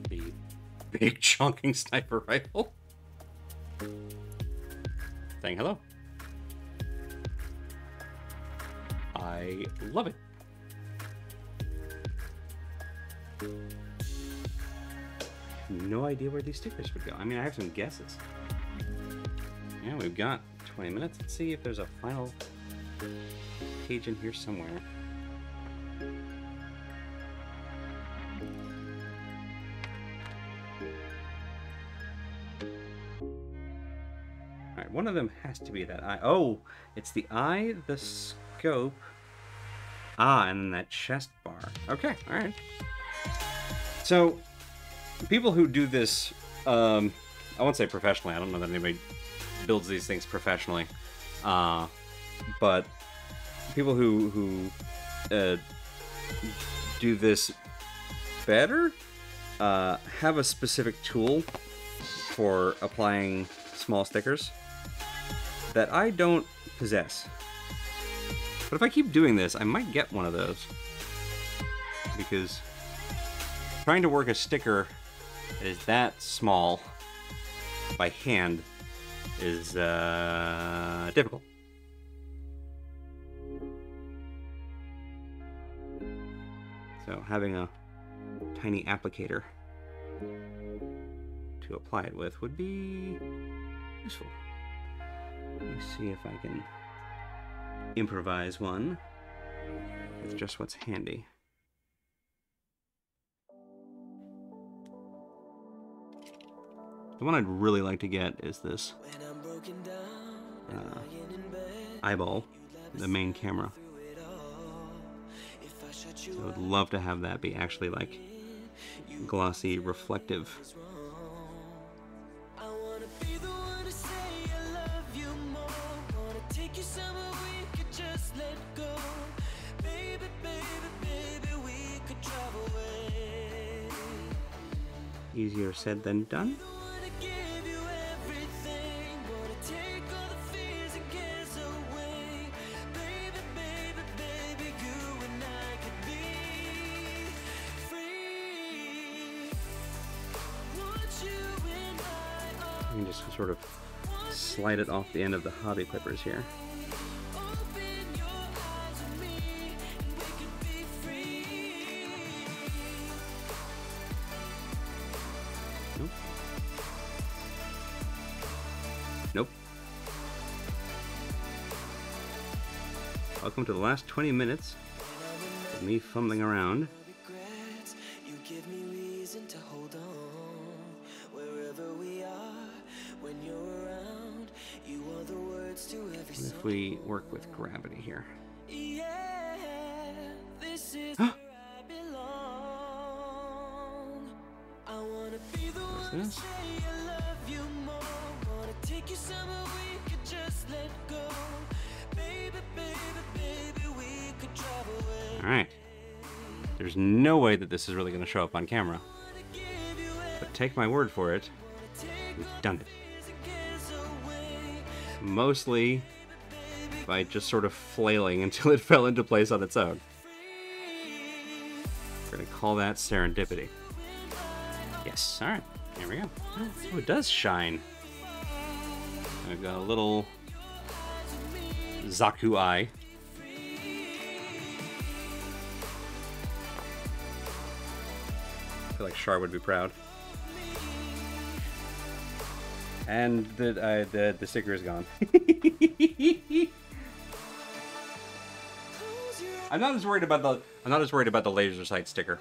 The big chunking sniper rifle. Saying hello. I love it. No idea where these stickers would go. I mean, I have some guesses. Yeah, we've got 20 minutes. Let's see if there's a final page in here somewhere. Alright, one of them has to be that eye. Oh, it's the eye, the scope. Ah, and then that chest bar. Okay, alright. So, people who do this, I won't say professionally, I don't know that anybody builds these things professionally, but people who do this better have a specific tool for applying small stickers that I don't possess. But if I keep doing this, I might get one of those, because trying to work a sticker that is that small by hand is difficult. So having a tiny applicator to apply it with would be useful. Let me see if I can improvise one. with just what's handy. The one I'd really like to get is this eyeball, the main camera. So I would love to have that be actually like glossy, reflective. Easier said than done. You can just sort of slide it off the end of the hobby clippers here. Nope. Nope. Welcome to the last 20 minutes of me fumbling around. What if we work with gravity here? What's this? Alright. There's no way that this is really going to show up on camera. But take my word for it, we've done it. Mostly by just sort of flailing until it fell into place on its own. We're going to call that serendipity. Yes, alright, here we go. Oh, it does shine. I've got a little Zaku eye. I feel like Char would be proud. And the sticker is gone. I'm not as worried about the laser sight sticker.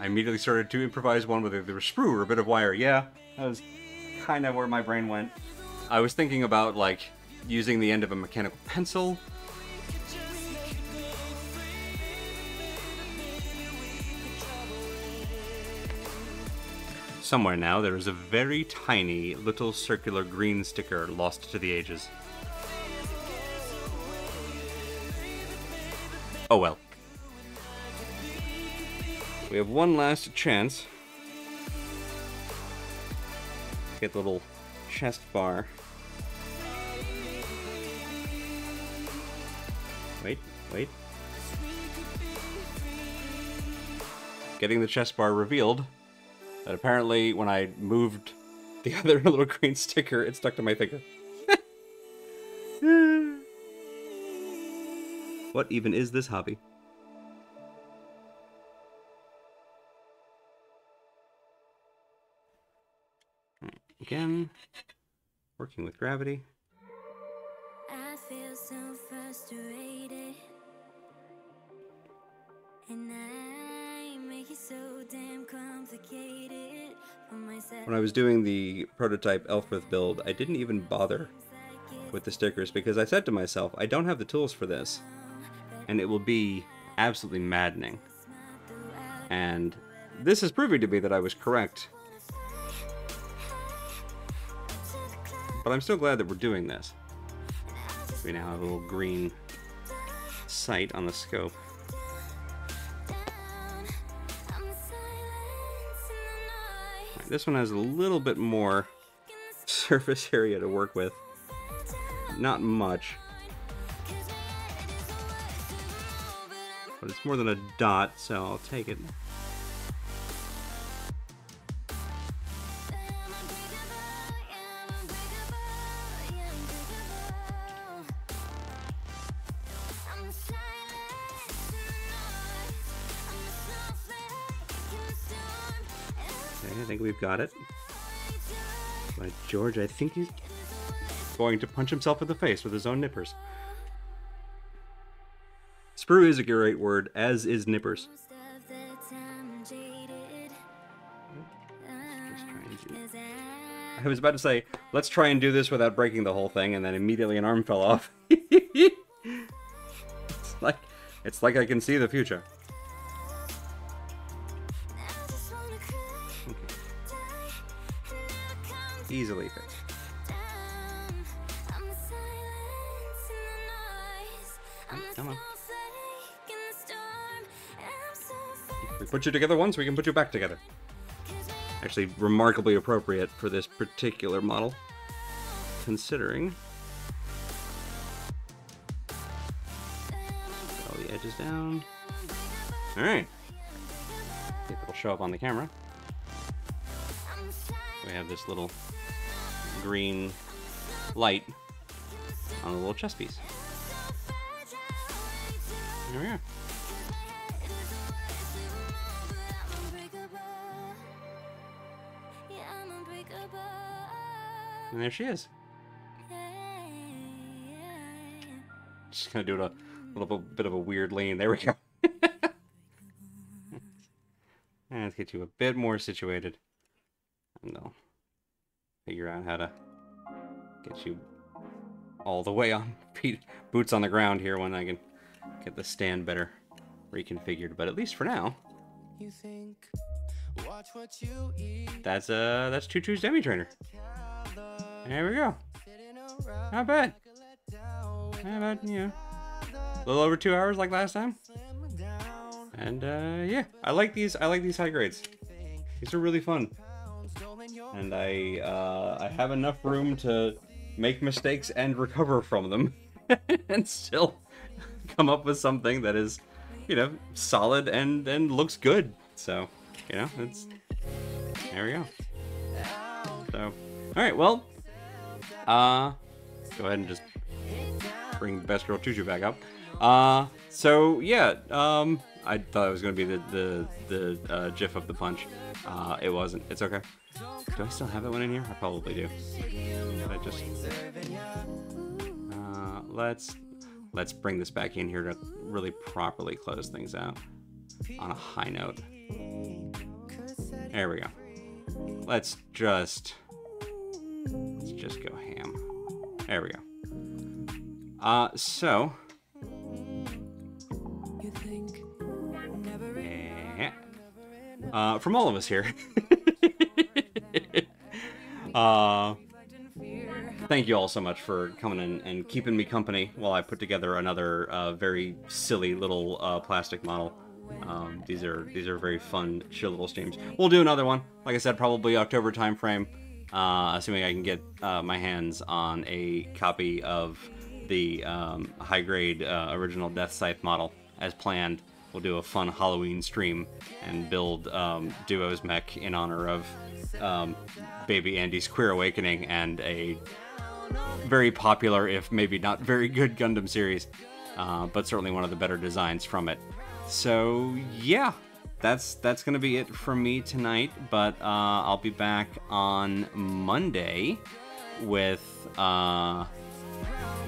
I immediately started to improvise one with either a sprue or a bit of wire. Yeah, that was kind of where my brain went. I was thinking about like using the end of a mechanical pencil. Somewhere now there is a very tiny little circular green sticker lost to the ages. Oh well. We have one last chance. Get the little chest bar. Wait. Getting the chest bar revealed that apparently when I moved the other little green sticker, it stuck to my finger. What even is this hobby? Again, working with gravity. I feel so frustrated, and I make it so damn complicated for myself. When I was doing the prototype Elfrith build, I didn't even bother with the stickers because I said to myself, I don't have the tools for this, and it will be absolutely maddening. And this is proving to me that I was correct. But I'm still glad that we're doing this. We now have a little green sight on the scope. Right, this one has a little bit more surface area to work with. Not much. But it's more than a dot, so I'll take it. I think we've got it. By George, I think he's going to punch himself in the face with his own nippers. Sprue is a great word, as is nippers. Most of the time I'm jaded. Just try and do. 'Cause I was about to say, let's try and do this without breaking the whole thing, and then immediately an arm fell off. It's like I can see the future. I just wanna cry. Easily fixed. I'm the silence in the noise. I'm the Come on. snowflake in the storm. I'm so We put you together once, we can put you back together. Actually, remarkably appropriate for this particular model, considering all the edges down. All right, see if it'll show up on the camera. We have this little green light on the little chest piece. There we go. And there she is. Just gonna do it a little bit of a weird lean. There we go. And let's get you a bit more situated. And I'll figure out how to get you all the way on feet, boots on the ground here when I can get the stand better reconfigured. But at least for now, that's Chuchu's Demi trainer. There we go. Not bad. How about, you know, a little over 2 hours like last time. And yeah, I like these high grades. These are really fun. And I have enough room to make mistakes and recover from them and still come up with something that is, you know, solid and looks good. So, you know, there we go. So, all right, well, go ahead and just bring Best Girl Chuchu back up. So yeah, I thought it was gonna be the GIF of the punch. It wasn't. It's okay. Do I still have that one in here? I probably do. But I just let's bring this back in here to really properly close things out on a high note. There we go. Let's just go ham. There we go. So from all of us here, thank you all so much for coming in and keeping me company while I put together another very silly little plastic model. These are very fun, chill little streams. We'll do another one, like I said, probably October time frame, assuming I can get my hands on a copy of the high grade original Death Scythe model as planned. We'll do a fun Halloween stream and build Duo's mech in honor of baby Andy's Queer Awakening and a very popular, if maybe not very good, Gundam series, but certainly one of the better designs from it. So yeah, that's gonna be it from me tonight. But I'll be back on Monday with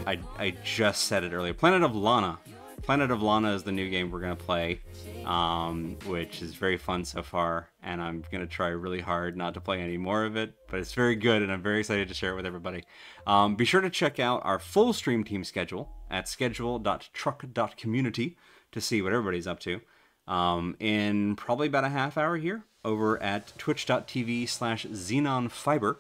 I just said it earlier, Planet of Lana. Planet of Lana is the new game we're going to play, which is very fun so far, and I'm going to try really hard not to play any more of it, but it's very good, and I'm very excited to share it with everybody. Be sure to check out our full stream team schedule at schedule.truck.community to see what everybody's up to. In probably about a half hour here, over at twitch.tv/xenonfiber.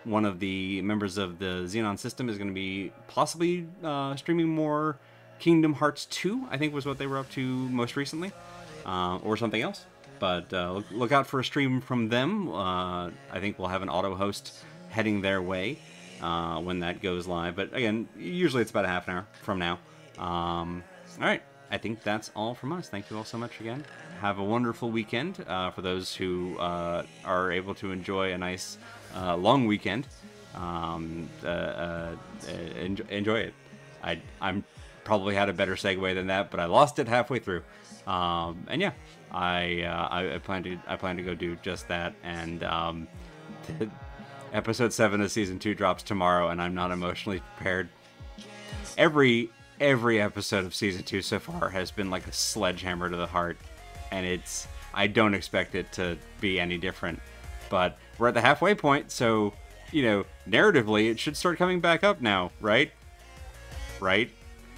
One of the members of the Xenon system is going to be possibly streaming more Kingdom Hearts 2, I think was what they were up to most recently, or something else. But look out for a stream from them. I think we'll have an auto host heading their way when that goes live. But again, usually it's about a half an hour from now. All right, I think that's all from us. Thank you all so much again. Have a wonderful weekend for those who are able to enjoy a nice long weekend. Enjoy it. I'm probably had a better segue than that, but I lost it halfway through. And yeah, I plan to go do just that. And episode 7 of season 2 drops tomorrow, and I'm not emotionally prepared. Every every episode of season 2 so far has been like a sledgehammer to the heart, and I don't expect it to be any different. But we're at the halfway point, so, you know, narratively, it should start coming back up now, right? Right?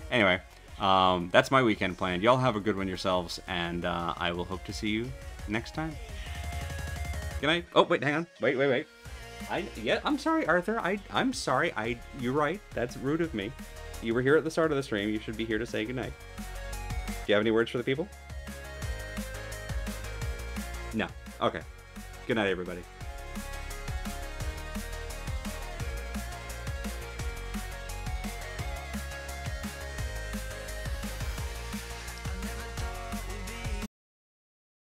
Anyway, that's my weekend plan. Y'all have a good one yourselves, and I will hope to see you next time. Good night. Oh, wait, hang on. Wait. I'm sorry, Arthur. I'm sorry. You're right. That's rude of me. You were here at the start of the stream. You should be here to say goodnight. Do you have any words for the people? No. Okay. Good night, everybody.